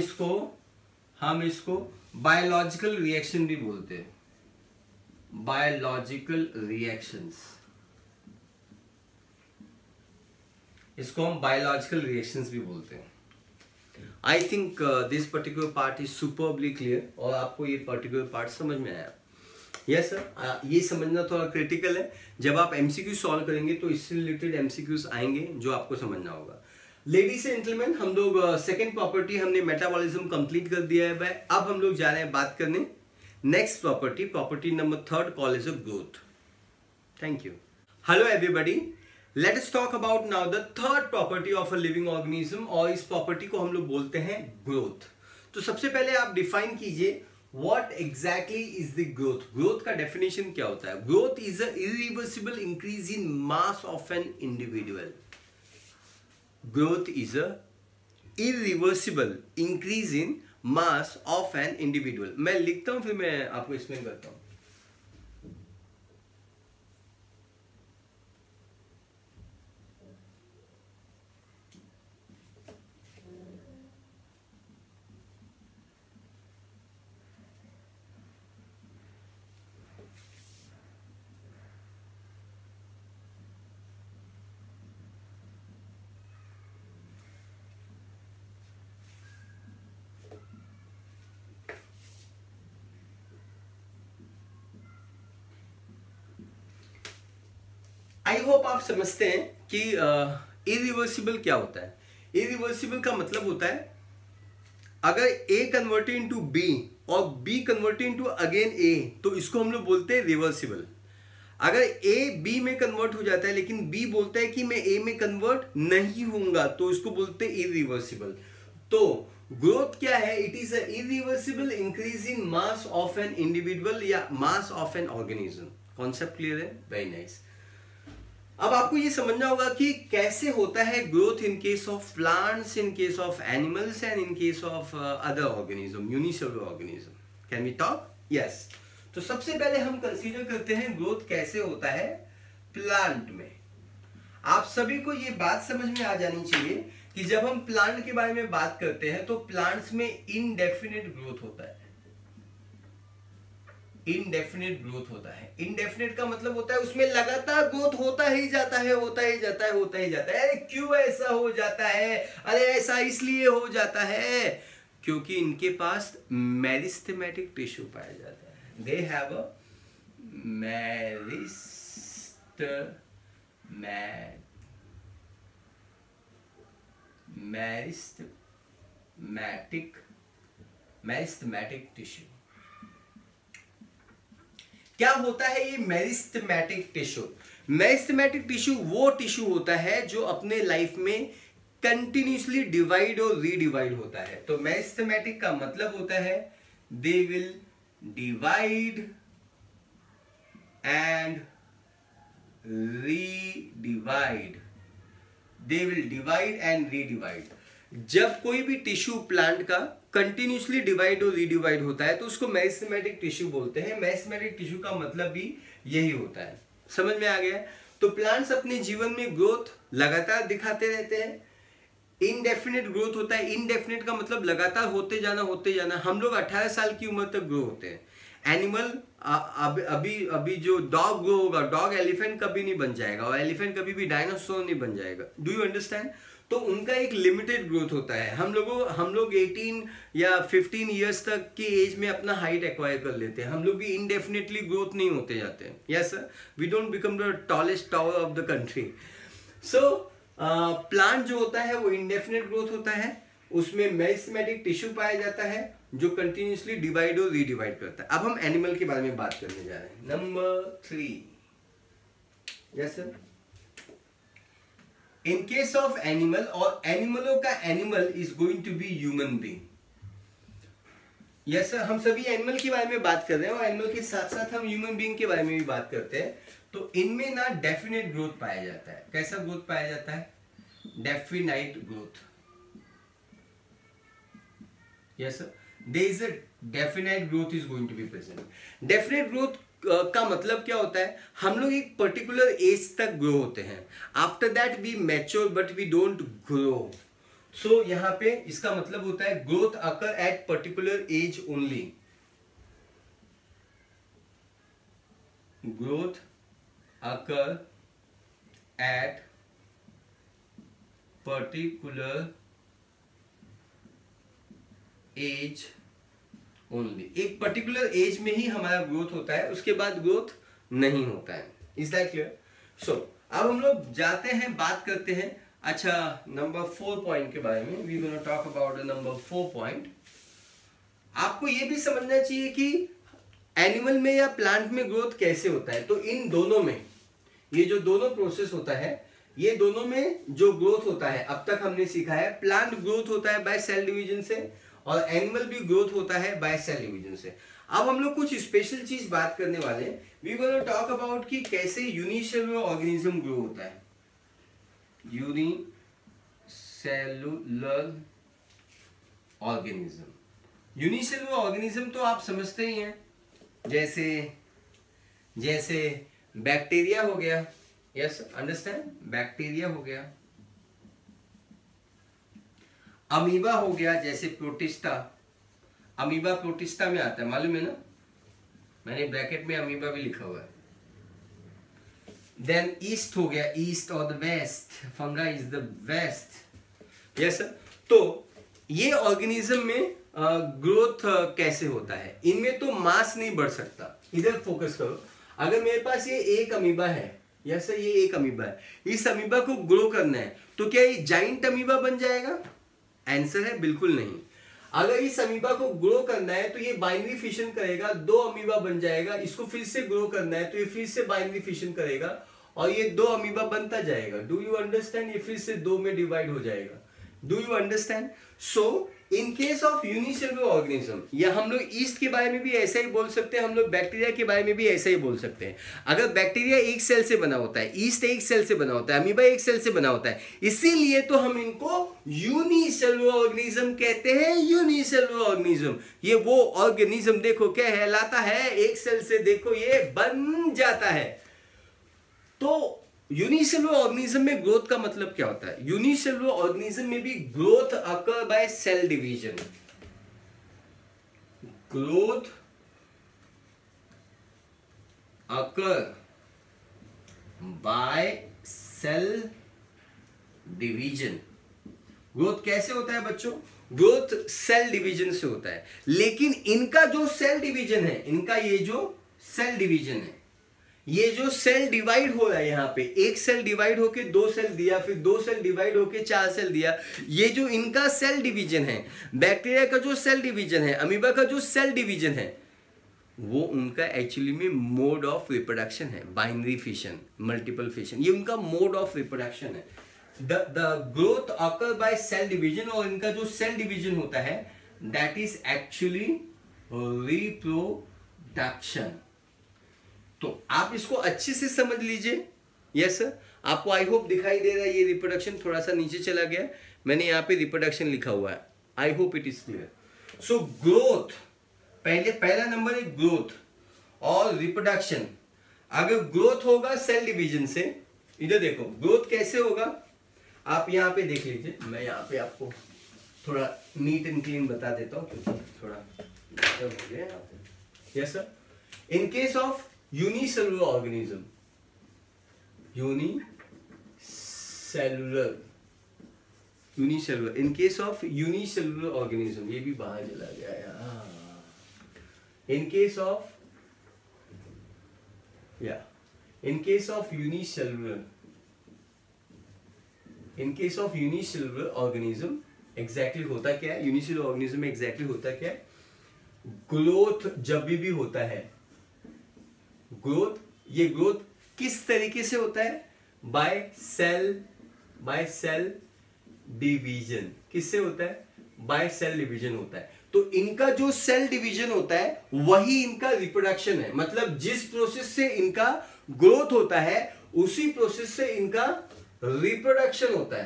S1: इसको बायोलॉजिकल रिएक्शन भी बोलते हैं, बायोलॉजिकल रिएक्शंस, इसको हम बायोलॉजिकल रिएक्शंस भी बोलते हैं। I think this particular part is superbly clear और आपको ये पर्टिकुलर पार्ट समझ में आया। यस सर, ये समझना थोड़ा क्रिटिकल है। जब आप एमसीक्यू सॉल्व करेंगे तो इससे रिलेटेड एमसीक्यूज आएंगे जो आपको समझना होगा। लेडीज एंड जेंटलमैन, हम लोग सेकंड प्रॉपर्टी हमने मेटाबॉलिज्म कंप्लीट कर दिया है भाई। अब हम लोग जा रहे हैं बात करने next property number third, call is a growth. Thank you. Hello everybody, let us talk about now the third property of a living organism, और इस प्रॉपर्टी को हम लोग बोलते हैं ग्रोथ। तो सबसे पहले आप डिफाइन कीजिए what exactly is the growth. Growth का डेफिनेशन क्या होता है? Growth is a irreversible increase in mass of an individual. Growth is a irreversible increase in mass of an individual. मैं लिखता हूं फिर मैं आपको एक्सप्लेन करता हूं। आई होप आप समझते हैं कि इरिवर्सिबल क्या होता है। इरिवर्सिबल का मतलब होता है अगर A कन्वर्टेड इनटू B और B converted into again A, तो इसको हम लोग बोलते हैं रिवर्सिबल। अगर A B में कन्वर्ट हो जाता है लेकिन B बोलता है कि मैं A में कन्वर्ट नहीं होऊंगा, तो इसको बोलते हैं इरिवर्सिबल। तो ग्रोथ क्या है? It is a irreversible increase in mass of an individual या mass of an organism. Concept clear है? Very nice. अब आपको ये समझना होगा कि कैसे होता है growth in case of plants, in case of animals and in case of other organism, unicellular organism. Can we talk? Yes. तो सबसे पहले हम कंसीडर करते हैं ग्रोथ कैसे होता है प्लांट में। आप सभी को ये बात समझ में आ जानी चाहिए कि जब हम प्लांट के बारे में बात करते हैं तो प्लांट्स में इनडेफिनिट ग्रोथ होता है। इनडेफिनिट ग्रोथ होता है। इनडेफिनिट का मतलब होता है उसमें लगातार ग्रोथ होता ही जाता है, होता ही जाता है, होता ही जाता है। अरे क्यों ऐसा हो जाता है? अरे ऐसा इसलिए हो जाता है क्योंकि इनके पास मेरिस्टेमेटिक टिश्यू पाया जाता है। They have a meristematic tissue. क्या होता है ये मेरिस्टेमेटिक टिश्यू? मेरिस्टेमेटिक टिश्यू वो टिश्यू होता है जो अपने लाइफ में कंटिन्यूसली डिवाइड और रीडिवाइड होता है। तो मेरिस्टेमेटिक का मतलब होता है they will divide and redivide, they will divide and redivide. जब कोई भी टिश्यू प्लांट का कंटिन्यूसली डिवाइड और रीडिवाइड होता है तो उसको मेरिस्टेमेटिक टिश्यू बोलते हैं। मेरिस्टेमेटिक टिश्यू का मतलब भी यही होता है। समझ में आ गया? तो प्लांट्स अपने जीवन में ग्रोथ लगातार दिखाते रहते हैं। इनडेफिनेट ग्रोथ होता है। इनडेफिनेट का मतलब लगातार होते जाना। हम लोग 18 साल की उम्र तक ग्रो होते हैं। एनिमल अभी जो डॉग ग्रो होगा, डॉग एलिफेंट कभी नहीं बन जाएगा और एलिफेंट कभी भी डायनासोर नहीं बन जाएगा। Do you understand? तो उनका एक लिमिटेड ग्रोथ होता है। हम लोग 18 या 15 इयर्स तक की एज में अपना हाइट एक्वायर कर लेते हैं। हम लोग भी इनडेफिनेटली ग्रोथ नहीं होते जाते हैं। Yes sir, we don't become the tallest tower of the country. So plant जो होता है वो इंडेफिनेट ग्रोथ होता है, उसमें मेरिस्टेमेटिक टिश्यू पाया जाता है जो कंटिन्यूसली डिवाइड और रीडिवाइड करता है। अब हम एनिमल के बारे में बात करने जा रहे हैं। Number 3, yes sir, in case of animal, और एनिमलों का animal is going to be human being. Yes sir, हम सभी एनिमल के बारे में बात कर रहे हैं और एनिमल के साथ साथ हम ह्यूमन बीइंग के बारे में भी बात करते हैं। तो इनमें ना डेफिनेट ग्रोथ पाया जाता है। कैसा ग्रोथ पाया जाता है? Definite growth. Yes sir, there is a definite growth is going to be present. Definite growth का मतलब क्या होता है? हम लोग एक पर्टिकुलर एज तक ग्रो होते हैं। After that we mature but we don't grow. So यहां पे इसका मतलब होता है growth occur at particular age only. Growth occur at particular age only. एक पर्टिकुलर एज में ही हमारा ग्रोथ होता है, उसके बाद ग्रोथ नहीं होता है। Is that clear? सो अब हम लोग जाते हैं, बात करते हैं अच्छा नंबर 4 पॉइंट के बारे में। We gonna talk about the number 4 point. आपको ये भी समझना चाहिए कि एनिमल में या प्लांट में ग्रोथ कैसे होता है। तो इन दोनों में, ये जो दोनों प्रोसेस होता है, ये दोनों में जो ग्रोथ होता है, अब तक हमने सीखा है प्लांट ग्रोथ होता है बाय सेल डिवीजन से और एनिमल भी ग्रोथ होता है बाय सेल डिवीजन से। अब हम लोग कुछ स्पेशल चीज बात करने वाले हैं। वी गोना टॉक अबाउट कि कैसे यूनिसेलुलर ऑर्गेनिज्म ग्रो होता है। यूनिसेलुलर ऑर्गेनिज्म, यूनिसेलुलर ऑर्गेनिज्म तो आप समझते ही हैं, जैसे बैक्टीरिया हो गया। यस अंडरस्टैंड, बैक्टीरिया हो गया, अमीबा हो गया, जैसे प्रोटिस्टा। अमीबा प्रोटिस्टा में आता है, मालूम है ना? मैंने ब्रैकेट में अमीबा भी लिखा हुआ है। देन ईस्ट हो गया, ईस्ट और the west, fungi is the west. Yes, तो ये ऑर्गेनिज्म में ग्रोथ कैसे होता है? इनमें तो मास नहीं बढ़ सकता। इधर फोकस करो। अगर मेरे पास ये एक अमीबा है, यस ये एक अमीबा है, इस अमीबा को ग्रो करना है, तो क्या ये जाइंट अमीबा बन जाएगा? आंसर है बिल्कुल नहीं। अगर इस अमीबा को ग्रो करना है तो ये बाइनरी फिशन करेगा, 2 अमीबा बन जाएगा। इसको फिर से ग्रो करना है तो ये फिर से बाइनरी फिशन करेगा और ये 2 अमीबा बनता जाएगा। Do you understand? ये फिर से 2 में डिवाइड हो जाएगा। Do you understand? So in case of unicellular organism, या हम लोग ईस्ट के बारे में भी ऐसा ही बोल सकते हैं, हम लोग बैक्टीरिया के बारे में भी ऐसा ही बोल सकते हैं। अगर बैक्टीरिया एक सेल से बना होता है, ईस्ट एक सेल से बना होता है, अमीबा एक सेल से बना होता है, इसीलिए तो हम इनको यूनिसेलुलर ऑर्गेनिज्म कहते हैं। यूनिसेलुलर ऑर्गेनिज्म, ये वो ऑर्गेनिज्म देखो क्या कहलाता है, एक सेल से देखो ये बन जाता है। तो यूनिसेलुलर ऑर्गेनिज्म में ग्रोथ का मतलब क्या होता है? यूनिसेलुलर ऑर्गेनिज्म में भी growth occur by cell division. Growth occur by cell division. Growth कैसे होता है बच्चों? ग्रोथ सेल डिवीजन से होता है। लेकिन इनका जो सेल डिवीजन है, इनका ये जो सेल डिवीजन है, ये जो सेल डिवाइड हो रहा है, यहां पे एक सेल डिवाइड होके 2 सेल दिया, फिर 2 सेल डिवाइड होके 4 सेल दिया, ये जो इनका सेल डिवीजन है, बैक्टीरिया का जो सेल डिवीजन है, अमीबा का जो सेल डिवीजन है, वो उनका एक्चुअली में मोड ऑफ रिप्रोडक्शन है, बाइनरी फिशन, मल्टीपल फिशन, ये उनका मोड ऑफ रिप्रोडक्शन है। The growth occur by cell division, और इनका जो सेल डिवीजन होता है दैट इज एक्चुअली रिप्रोडक्शन। तो आप इसको अच्छे से समझ लीजिए। यस सर, आपको आई होप दिखाई दे रहा है ये रिप्रोडक्शन, थोड़ा सा नीचे चला गया, मैंने यहाँ पे रिप्रोडक्शन लिखा हुआ है, I hope it is clear. So growth, पहला नंबर है ग्रोथ और रिप्रोडक्शन। अगर ग्रोथ होगा सेल डिवीजन से, इधर देखो ग्रोथ कैसे होगा, आप यहाँ पे देख लीजिए, मैं यहाँ पे आपको थोड़ा नीट एंड क्लीन बता देता हूँ क्योंकि थोड़ा हो गया यहाँ पे। Yes sir, in case of unicellular organism, unicellular, in case of unicellular organism, ये भी बाहर चला गया यार। In case of unicellular organism exactly होता क्या है, यूनिसेलुलर ऑर्गेनिज्म में exactly होता क्या है, ग्रोथ जब भी होता है, ग्रोथ, ये ग्रोथ किस तरीके से होता है, बाय सेल डिवीजन। किससे होता है, बाय सेल डिवीजन होता है। तो इनका जो सेल डिवीजन होता है वही इनका रिप्रोडक्शन है, मतलब जिस प्रोसेस से इनका ग्रोथ होता है उसी प्रोसेस से इनका रिप्रोडक्शन होता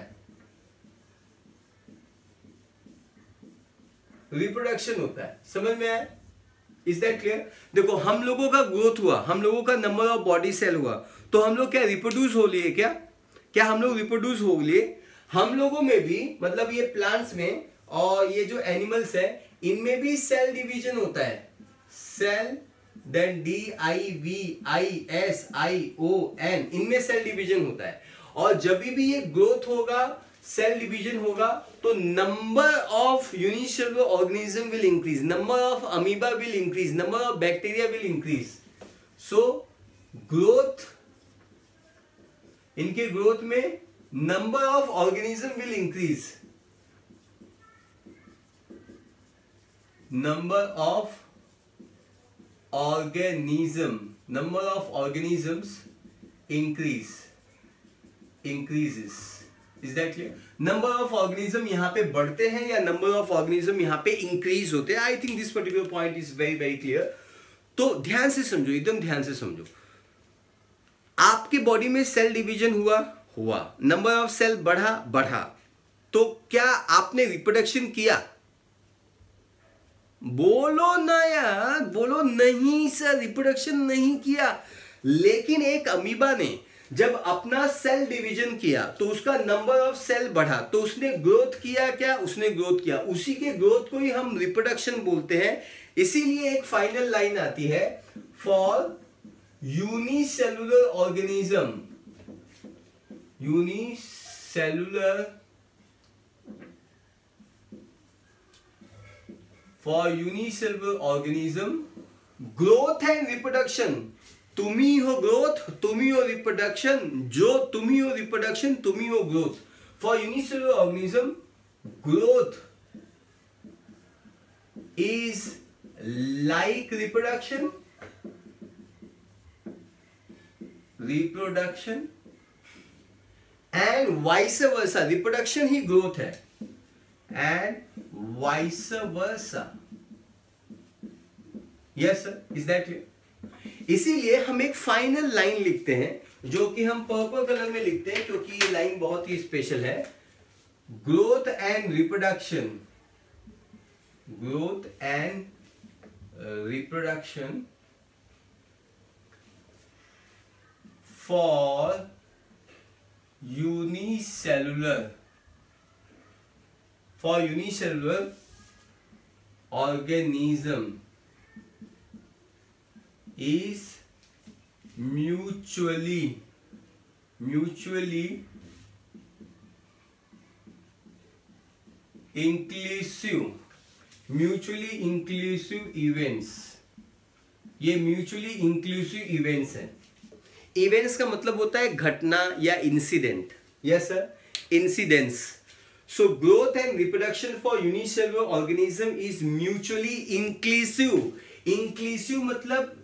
S1: है, समझ में आया? Is that clear? देखो हम लोगों का ग्रोथ हुआ, हम लोगों का नंबर ऑफ बॉडी सेल हुआ, तो हम लोग क्या रिप्रोड्यूस हो लिए, क्या हम लोग रिप्रोड्यूस हो लिए? हम लोगों में भी, मतलब ये प्लांट्स में और ये जो एनिमल्स है इनमें भी सेल डिवीजन होता है, सेल, देन DIVISION, इनमें सेल डिवीजन होता है। और जब भी ये ग्रोथ होगा, सेल डिवीजन होगा, तो number of unicellular organism will increase, number of amoeba will increase, number of bacteria will increase. So growth, इनके ग्रोथ में number of organism will increase, number of organisms increases। Is that clear? Number of organism यहाँ पे बढ़ते हैं या number of organism यहाँ पे increase होते हैं? I think this particular point is very very clear. तो ध्यान से समझो, एकदम ध्यान से समझो। आपके बॉडी में सेल डिवीजन हुआ, नंबर ऑफ सेल बढ़ा, तो क्या आपने रिप्रोडक्शन किया? बोलो ना यार, बोलो नहीं सर, रिप्रोडक्शन नहीं किया। लेकिन एक अमीबा ने जब अपना सेल डिवीजन किया तो उसका नंबर ऑफ सेल बढ़ा, तो उसने ग्रोथ किया, क्या उसने ग्रोथ किया, उसी के ग्रोथ को ही हम रिप्रोडक्शन बोलते हैं। इसीलिए एक फाइनल लाइन आती है, for unicellular organism, For unicellular organism, growth and reproduction, तुम ही हो ग्रोथ, तुम ही हो रिप्रोडक्शन, जो तुम ही हो रिप्रोडक्शन, तुम ही हो growth. For unicellular organism, growth is like reproduction, and vice versa, reproduction he growth है, and vice versa। Yes sir, is that clear? इसीलिए हम एक फाइनल लाइन लिखते हैं जो कि हम पर्पल कलर में लिखते हैं क्योंकि ये लाइन बहुत ही स्पेशल है। Growth and reproduction for unicellular organism is mutually inclusive events। ये म्यूचुअली इंक्लूसिव इवेंट्स हैं। इवेंट्स का मतलब होता है घटना या incident. Yes sir, incidents. So growth and reproduction for unicellular organism is mutually inclusive inclusive मतलब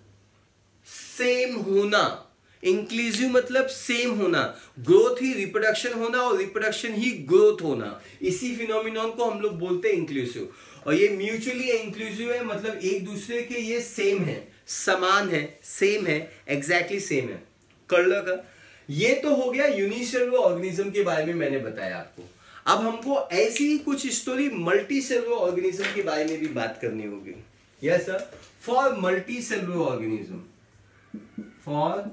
S1: सेम होना, इंक्लूसिव मतलब सेम होना, ग्रोथ ही रिप्रोडक्शन होना और रिप्रोडक्शन ही ग्रोथ होना, इसी फिनोमिनॉन को हम लोग बोलते हैं इंक्लूसिव। और ये म्यूचुअली इंक्लूसिव है, मतलब एक दूसरे के ये सेम है, समान है, सेम है, एग्जैक्टली सेम है। कर लो का ये तो हो गया यूनिसेलुलर ऑर्गेनिज्म के बारे में मैंने बताया आपको। अब हमको ऐसी ही कुछ स्टोरी मल्टी सेलुलर ऑर्गेनिज्म के बारे में भी बात करनी होगी। Yes sir, for multi cellular organism, for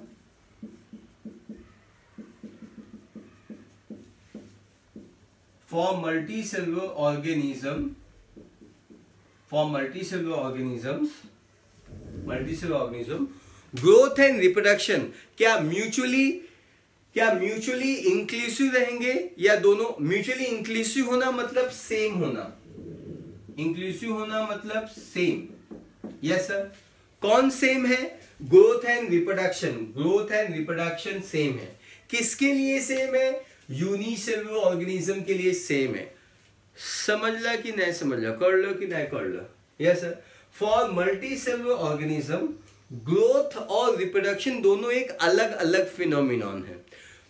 S1: multicellular organism, for multicellular organism, growth and reproduction क्या म्यूचुअली इंक्लूसिव रहेंगे या दोनों? म्यूचुअली इंक्लूसिव होना मतलब सेम होना, इंक्लूसिव होना मतलब सेम। यस सर, कौन सेम है? Growth and reproduction, growth and reproduction same है। किसके लिए सेम है? यूनिसेलुलर ऑर्गेनिज्म के लिए सेम है। समझ ला कि नहीं समझ ला? कर लो कि नहीं कर लो? Yes sir, for multi cellular organism growth और रिप्रोडक्शन दोनों एक अलग अलग फिनोमिनॉन है।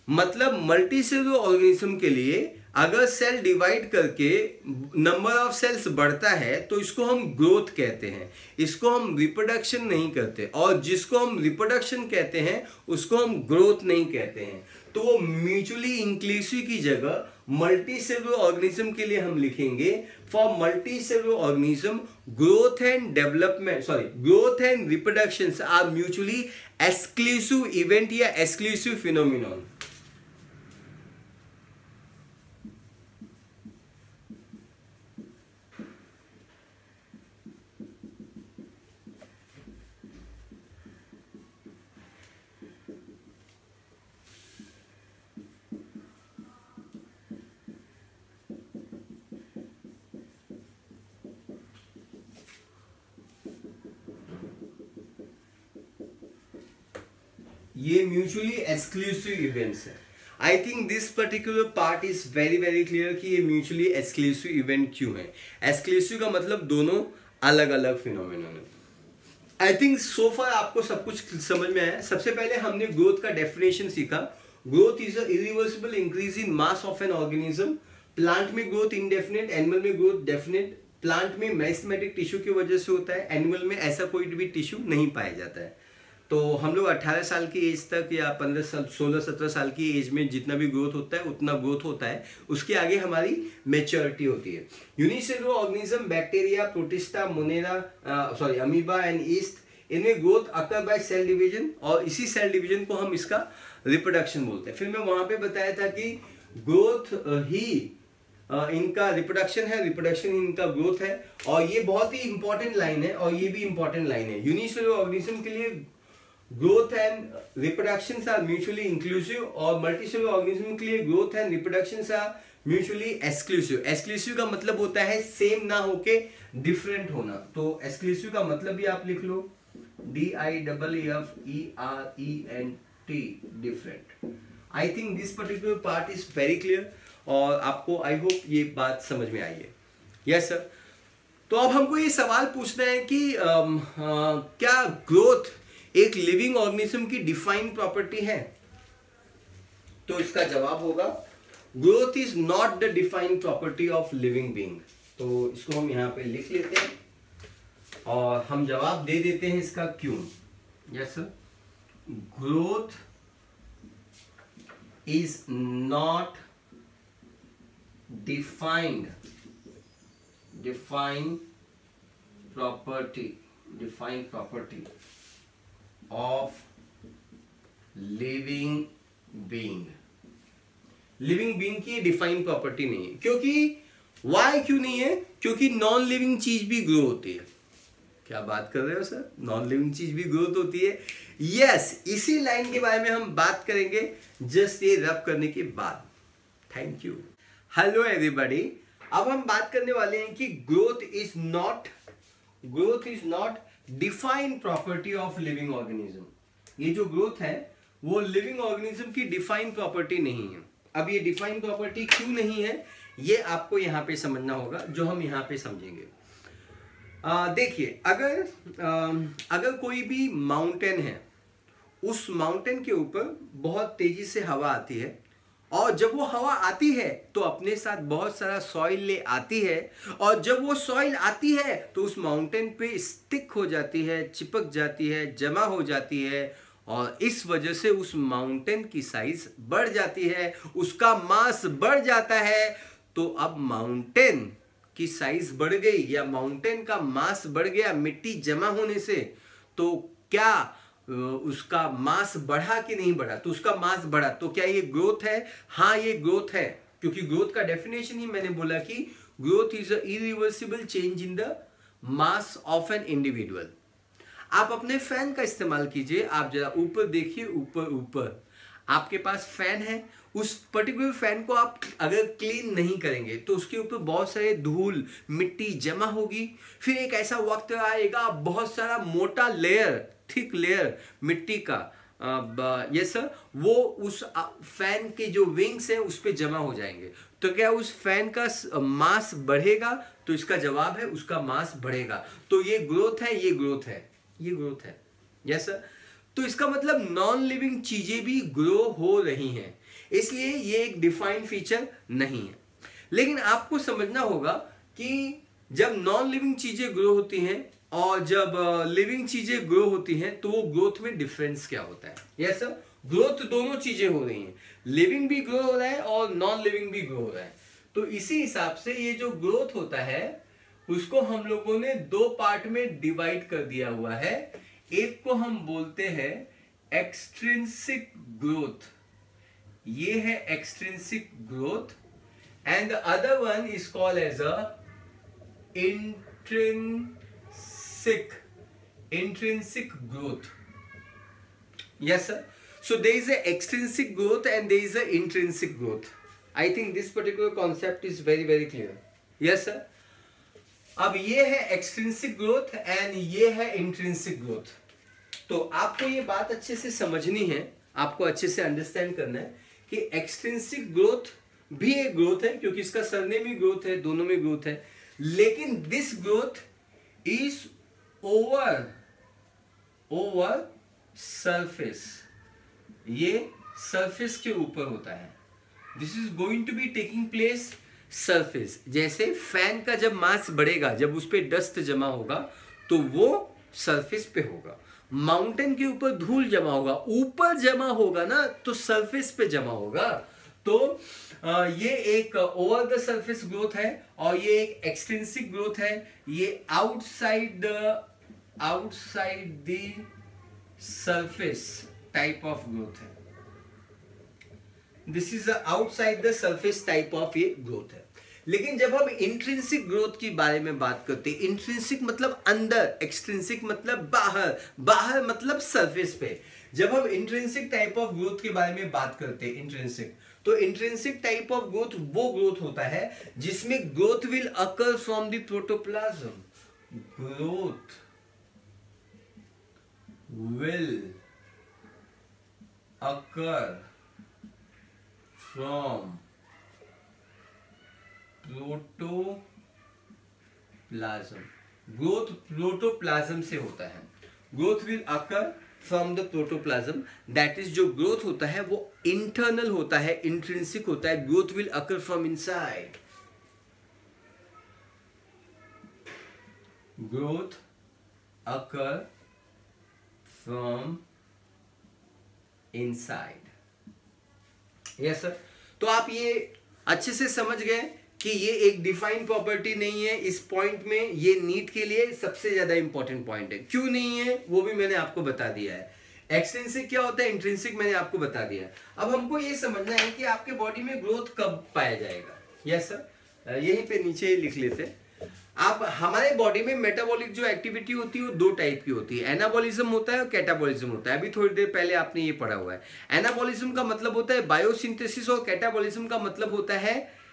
S1: मतलब मल्टी सेलुलर ऑर्गेनिज्म के लिए अगर सेल डिवाइड करके नंबर ऑफ सेल्स बढ़ता है तो इसको हम ग्रोथ कहते हैं, इसको हम रिप्रोडक्शन नहीं कहते। और जिसको हम रिप्रोडक्शन कहते हैं उसको हम ग्रोथ नहीं कहते हैं। तो वो म्यूचुअली इंक्लूसिव की जगह मल्टी सेलुलर ऑर्गेनिज्म के लिए हम लिखेंगे for multi cellular organism growth and development, growth and reproduction are mutually exclusive event या एक्सक्लूसिव फिनोमिनॉन। ये म्यूचुअली एक्सक्लूसिव इवेंट्स है। I think this particular part is very very clear कि ये mutually exclusive event क्यों है। Exclusive का मतलब दोनों अलग अलग फिनोमिनन है। आई थिंक सो फार आपको सब कुछ समझ में आया। सबसे पहले हमने ग्रोथ का डेफिनेशन सीखा। Growth is a irreversible increase in mass of an organism. Plant में ग्रोथ इनडेफिनेट, एनिमल में ग्रोथ डेफिनेट। प्लांट में मेरिस्टेमेटिक टिश्यू की वजह से होता है, एनिमल में ऐसा कोई भी टिश्यू नहीं पाया जाता है। तो हम लोग 18 साल की एज तक या 15 साल 16-17 साल की एज में जितना भी ग्रोथ होता है उतना ग्रोथ होता है, उसके आगे हमारी मेच्योरिटी होती है। Unicellular organism, bacteria, protista, monera, amoeba and yeast, इनमें growth occur by cell division और इसी सेल डिवीजन को हम इसका रिप्रोडक्शन बोलते हैं। फिर मैं वहां पे बताया था कि ग्रोथ ही इनका रिप्रोडक्शन है, रिप्रोडक्शन इनका ग्रोथ है। और ये बहुत ही इंपॉर्टेंट लाइन है और ये भी इंपॉर्टेंट लाइन है। यूनिसेलुलर ऑर्गेनिज्म के लिए growth and reproduction are mutually inclusive और मल्टीसेलुलर ऑर्गेनिज्म के लिए growth and reproduction are mutually exclusive. Exclusive का मतलब होता है सेम ना होके डिफरेंट होना। तो एक्सक्लूसिव का मतलब भी आप लिख लो DIFFERENT, different. I think this particular part is very clear और आपको आई होप ये बात समझ में आई है। Yes sir. तो अब हमको ये सवाल पूछना है कि क्या ग्रोथ एक लिविंग ऑर्गेनिज्म की डिफाइंड प्रॉपर्टी है? तो इसका जवाब होगा growth is not the defined property of living being. तो इसको हम यहां पे लिख लेते हैं और हम जवाब दे देते हैं इसका क्यों। Yes sir, growth is not defined property of living being. Living being की डिफाइंड प्रॉपर्टी नहीं है। क्योंकि वाई क्यों नहीं है? क्योंकि नॉन लिविंग चीज भी ग्रो होती है। क्या बात कर रहे हो सर? नॉन लिविंग चीज भी ग्रोथ होती है। यस, इसी लाइन के बारे में हम बात करेंगे जस्ट ये रब करने के बाद। Thank you. Hello everybody. अब हम बात करने वाले हैं कि growth is not defined property of living organism. ये जो ग्रोथ है वो लिविंग ऑर्गेनिज्म की डिफाइंड प्रॉपर्टी नहीं है। अब ये डिफाइंड प्रॉपर्टी क्यों नहीं है ये आपको यहां पे समझना होगा, जो हम यहां पे समझेंगे। देखिए, अगर कोई भी माउंटेन है, उस माउंटेन के ऊपर बहुत तेजी से हवा आती है, और जब वो हवा आती है तो अपने साथ बहुत सारा सॉइल ले आती है, और जब वो सॉइल आती है तो उस माउंटेन पे स्टिक हो जाती है, चिपक जाती है, जमा हो जाती है, और इस वजह से उस माउंटेन की साइज बढ़ जाती है, उसका मास बढ़ जाता है। तो अब माउंटेन की साइज बढ़ गई या माउंटेन का मास बढ़ गया मिट्टी जमा होने से, तो क्या उसका मास बढ़ा कि नहीं बढ़ा? तो उसका मास बढ़ा, तो क्या ये ग्रोथ है? हाँ, ये ग्रोथ है, क्योंकि ग्रोथ का डेफिनेशन ही मैंने बोला कि growth is a irreversible change in the mass of an individual. आप अपने फैन का इस्तेमाल कीजिए, आप जरा ऊपर देखिए, ऊपर आपके पास फैन है, उस पर्टिकुलर फैन को आप अगर क्लीन नहीं करेंगे तो उसके ऊपर बहुत सारे धूल मिट्टी जमा होगी, फिर एक ऐसा वक्त आएगा बहुत सारा मोटा लेयर, थिक लेयर मिट्टी का यस सर, वो उस फैन के जो विंग्स हैं उस पे जमा हो जाएंगे। तो क्या उस फैन का मास बढ़ेगा? तो इसका जवाब है उसका मास बढ़ेगा। तो ये ग्रोथ है, ये ग्रोथ है, ये ग्रोथ है, यस सर। तो इसका मतलब नॉन लिविंग चीजें भी ग्रो हो रही हैं, इसलिए ये एक डिफाइंड फीचर नहीं है। लेकिन आपको समझना होगा कि जब नॉन लिविंग चीजें ग्रो होती हैं और जब लिविंग चीजें ग्रो होती हैं तो वो ग्रोथ में डिफरेंस क्या होता है? यस सर, ग्रोथ दोनों चीजें हो रही हैं, लिविंग भी ग्रो हो रहा है और नॉन लिविंग भी ग्रो हो रहा है। तो इसी हिसाब से ये जो ग्रोथ होता है उसको हम लोगों ने दो पार्ट में डिवाइड कर दिया हुआ है। एक को हम बोलते हैं एक्सट्रिंसिक ग्रोथ, ये है extrinsic growth, and the other one is called as a intrinsic growth. Yes sir, so there is a extrinsic growth and there is a intrinsic growth. I think this particular concept is very very clear. Yes sir, अब ये है extrinsic growth and ये है intrinsic growth. तो आपको ये बात अच्छे से समझनी है, आपको अच्छे से अंडरस्टैंड करना है कि एक्सट्रिंसिक ग्रोथ भी एक ग्रोथ है, क्योंकि इसका सरनेम भी ग्रोथ है, दोनों में ग्रोथ है, लेकिन this growth is over surface, ये सरफेस के ऊपर होता है। This is going to be taking place surface. जैसे फैन का जब मास बढ़ेगा, जब उस पर डस्ट जमा होगा तो वो सरफेस पे होगा। माउंटेन के ऊपर धूल जमा होगा, ऊपर जमा होगा ना तो सरफेस पे जमा होगा। तो ये एक ओवर द सरफेस ग्रोथ है और ये एक एक्सटेंसिव ग्रोथ है। ये outside the surface type of growth है। This is outside the surface type of ये ग्रोथ है। लेकिन जब हम इंट्रिंसिक ग्रोथ की बारे में बात करते हैं, इंट्रिंसिक मतलब अंदर, एक्सट्रिंसिक मतलब बाहर, बाहर मतलब सरफेस पे। जब हम इंट्रिंसिक टाइप ऑफ ग्रोथ के बारे में बात करते हैं, इंट्रिंसिक, तो इंट्रिंसिक टाइप ऑफ ग्रोथ वो ग्रोथ होता है जिसमें growth will occur from the protoplasm. Growth will occur from protoplasm. Growth protoplasm से होता है। Growth will occur from the protoplasm, that is जो ग्रोथ होता है वो इंटरनल होता है, इंट्रिंसिक होता है। Growth will occur from inside. Growth occur from inside. Yes sir, तो आप ये अच्छे से समझ गए कि ये एक डिफाइंड प्रॉपर्टी नहीं है। इस पॉइंट में ये नीट के लिए सबसे ज्यादा इंपॉर्टेंट पॉइंट है। क्यों नहीं है वो भी मैंने आपको बता दिया है। एक्सट्रिंसिक क्या होता है, इंट्रिंसिक मैंने आपको बता दिया। अब हमको ये समझना है कि आपके बॉडी में ग्रोथ कब पाया जाएगा। यस सर, यहीं पे नीचे ही लिख लेते हैं आप। हमारे बॉडी में मेटाबॉलिक जो एक्टिविटी होती है वो दो टाइप की होती है। एनाबॉलिज्म होता है और कैटाबॉलिज्म होता है। अभी थोड़ी देर पहले आपने ये पढ़ा हुआ है। एनाबॉलिज्म का मतलब होता है बायोसिंथेसिस और कैटाबॉलिज्म का मतलब होता है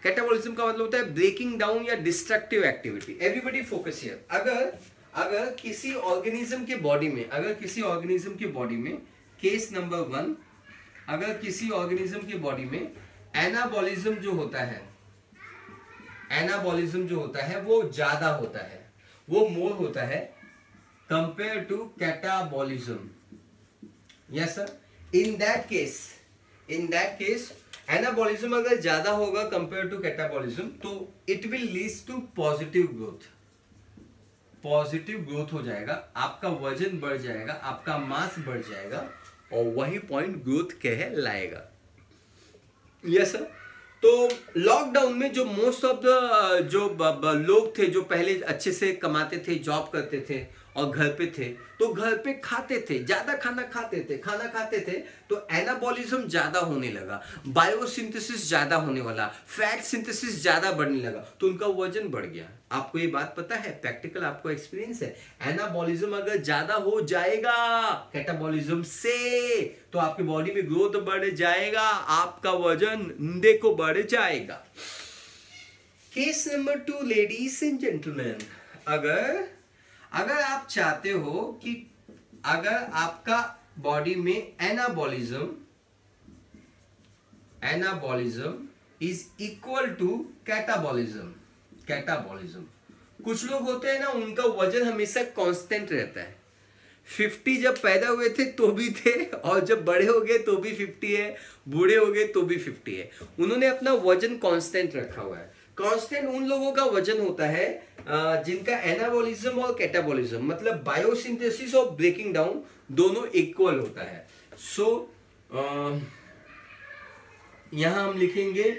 S1: ब्रेकिंग डाउन या destructive activity. Everybody focus here. अगर किसी ऑर्गेनिज्म के बॉडी में केस नंबर 1, अगर किसी ऑर्गेनिज्म के बॉडी में एनाबॉलिज्म जो होता है वो ज्यादा होता है, वो मोर होता है compare to catabolism. Yes sir, in that case anabolism अगर ज्यादा होगा कंपेयर टू कैटाबॉलिज्म तो it will leads to positive growth हो जाएगा, आपका वजन बढ़ जाएगा, आपका मास बढ़ जाएगा और वही पॉइंट ग्रोथ कहलाएगा। यस सर, तो लॉकडाउन में जो मोस्ट ऑफ द जो लोग थे जो पहले अच्छे से कमाते थे, जॉब करते थे और घर पे थे, तो घर पे खाते थे, ज्यादा खाना खाते थे तो एनाबॉलिज्म ज्यादा होने लगा, बायोसिंथेसिस ज्यादा होने वाला, फैट सिंथेसिस ज्यादा बढ़ने लगा, तो उनका वजन बढ़ गया। आपको ये बात पता है, प्रैक्टिकल आपको एक्सपीरियंस है। एनाबॉलिज्म अगर ज्यादा हो जाएगा कैटाबॉलिज्म से तो आपकी बॉडी में ग्रोथ बढ़ जाएगा, आपका वजन देखो बढ़ जाएगा। Case number 2 ladies and gentleman, अगर आप चाहते हो कि अगर आपका बॉडी में anabolism is equal to catabolism, कुछ लोग होते हैं ना उनका वजन हमेशा कांस्टेंट रहता है। 50 जब पैदा हुए थे तो भी थे और जब बड़े हो गए तो भी 50 है, बूढ़े हो गए तो भी 50 है, उन्होंने अपना वजन कांस्टेंट रखा हुआ है। कांस्टेंट उन लोगों का वजन होता है जिनका एनाबॉलिज्म और कैटाबॉलिज्म मतलब बायोसिंथेसिस और ब्रेकिंग डाउन दोनों इक्वल होता है। सो यहां हम लिखेंगे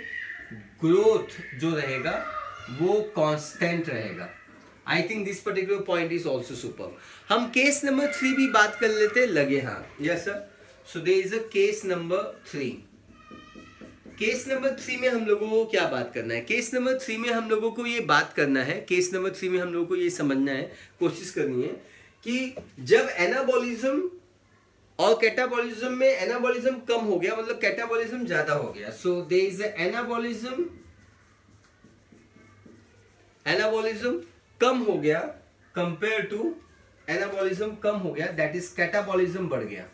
S1: ग्रोथ जो रहेगा वो कांस्टेंट रहेगा। I think this particular point is also super. हम केस नंबर 3 भी बात कर लेते लगे हाथ। Yes sir, so there is a case number 3। Case number 3 में हम लोगों को क्या बात करना है? केस नंबर 3 में हम लोगों को ये बात करना है, केस नंबर 3 में हम लोगों को ये समझना है, कोशिश करनी है कि जब एनाबॉलिज्म और कैटाबॉलिज्म में एनाबॉलिज्म कम हो गया मतलब कैटाबॉलिज्म ज्यादा हो गया, सो देयर इज एनाबॉलिज्म कम हो गया कंपेयर टू एनाबॉलिज्म कम हो गया, दैट इज कैटाबॉलिज्म बढ़ गया।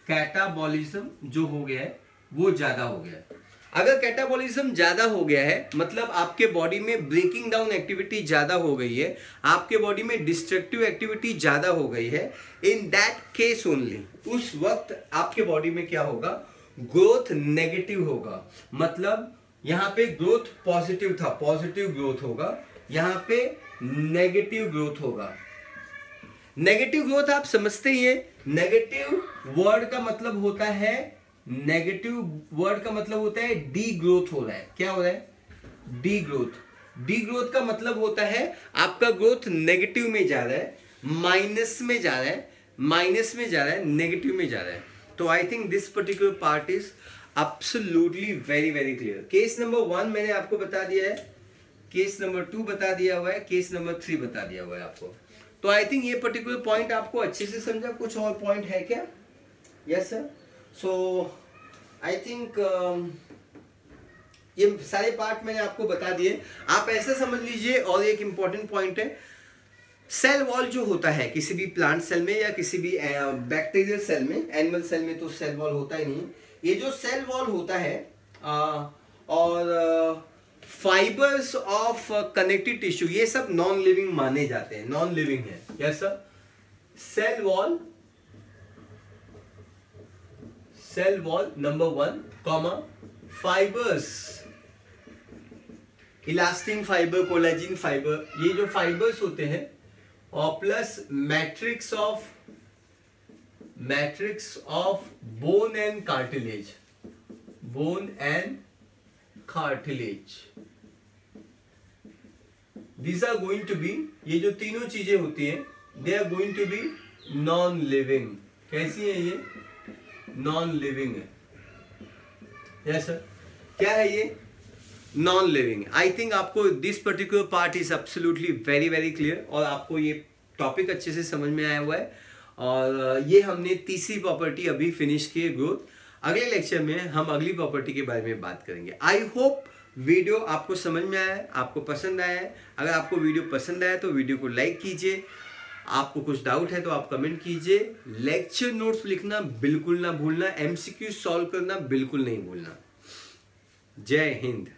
S1: कैटाबॉलिज्म जो हो गया है वो ज्यादा हो गया है। अगर कैटाबॉलिज्म ज्यादा हो गया है मतलब आपके बॉडी में ब्रेकिंग डाउन एक्टिविटी ज्यादा हो गई है, आपके बॉडी में डिस्ट्रक्टिव एक्टिविटी ज्यादा हो गई है, इन दैट केस ओनली उस वक्त आपके बॉडी में क्या होगा? ग्रोथ नेगेटिव होगा। मतलब यहां पे ग्रोथ पॉजिटिव था, पॉजिटिव ग्रोथ होगा, यहां पे नेगेटिव ग्रोथ होगा। नेगेटिव ग्रोथ आप समझते ही हैं, नेगेटिव वर्ड का मतलब होता है, नेगेटिव वर्ड का मतलब होता है डी ग्रोथ हो रहा है। क्या हो रहा है? D growth. डी ग्रोथ का मतलब होता है आपका ग्रोथ नेगेटिव में जा रहा है, माइनस में जा रहा है, माइनस में जा रहा है, नेगेटिव में जा रहा है। तो I think this particular part is absolutely very very clear. Case number 1 मैंने आपको बता दिया है, केस नंबर 2 बता दिया हुआ है, केस नंबर 3 बता दिया हुआ है आपको। तो आई थिंक ये पर्टिकुलर पॉइंट आपको अच्छे से समझा। कुछ और पॉइंट है क्या? Yes sir. So I think ये सारे पार्ट मैंने आपको बता दिए। आप ऐसा समझ लीजिए, और एक इंपॉर्टेंट पॉइंट है, सेल वॉल जो होता है किसी भी प्लांट सेल में या किसी भी बैक्टीरियल सेल में, एनिमल सेल में तो सेल वॉल होता ही नहीं, ये जो सेल वॉल होता है और फाइबर्स ऑफ कनेक्टिव टिश्यू ये सब नॉन लिविंग माने जाते हैं, नॉन लिविंग है। Yes sir. Cell wall number 1 comma fibres, elastin fibre, collagen fibre, ये जो फाइबर्स होते हैं, और plus matrix of bone and cartilage, bone and cartilage, these are going to be, ये जो तीनों चीजें होती हैं, they are going to be non living. कैसी है ये? नॉन लिविंग है। Yes sir. क्या है ये? Non living. आई थिंक आपको this particular part is absolutely very very clear और आपको ये टॉपिक अच्छे से समझ में आया हुआ है। और ये हमने तीसरी प्रॉपर्टी अभी फिनिश की है, ग्रोथ। अगले लेक्चर में हम अगली प्रॉपर्टी के बारे में बात करेंगे। आई होप वीडियो आपको समझ में आया है, आपको पसंद आया है। अगर आपको वीडियो पसंद आया तो वीडियो को लाइक कीजिए, आपको कुछ डाउट है तो आप कमेंट कीजिए, लेक्चर नोट्स लिखना बिल्कुल ना भूलना, एमसीक्यू सॉल्व करना बिल्कुल नहीं भूलना। जय हिंद।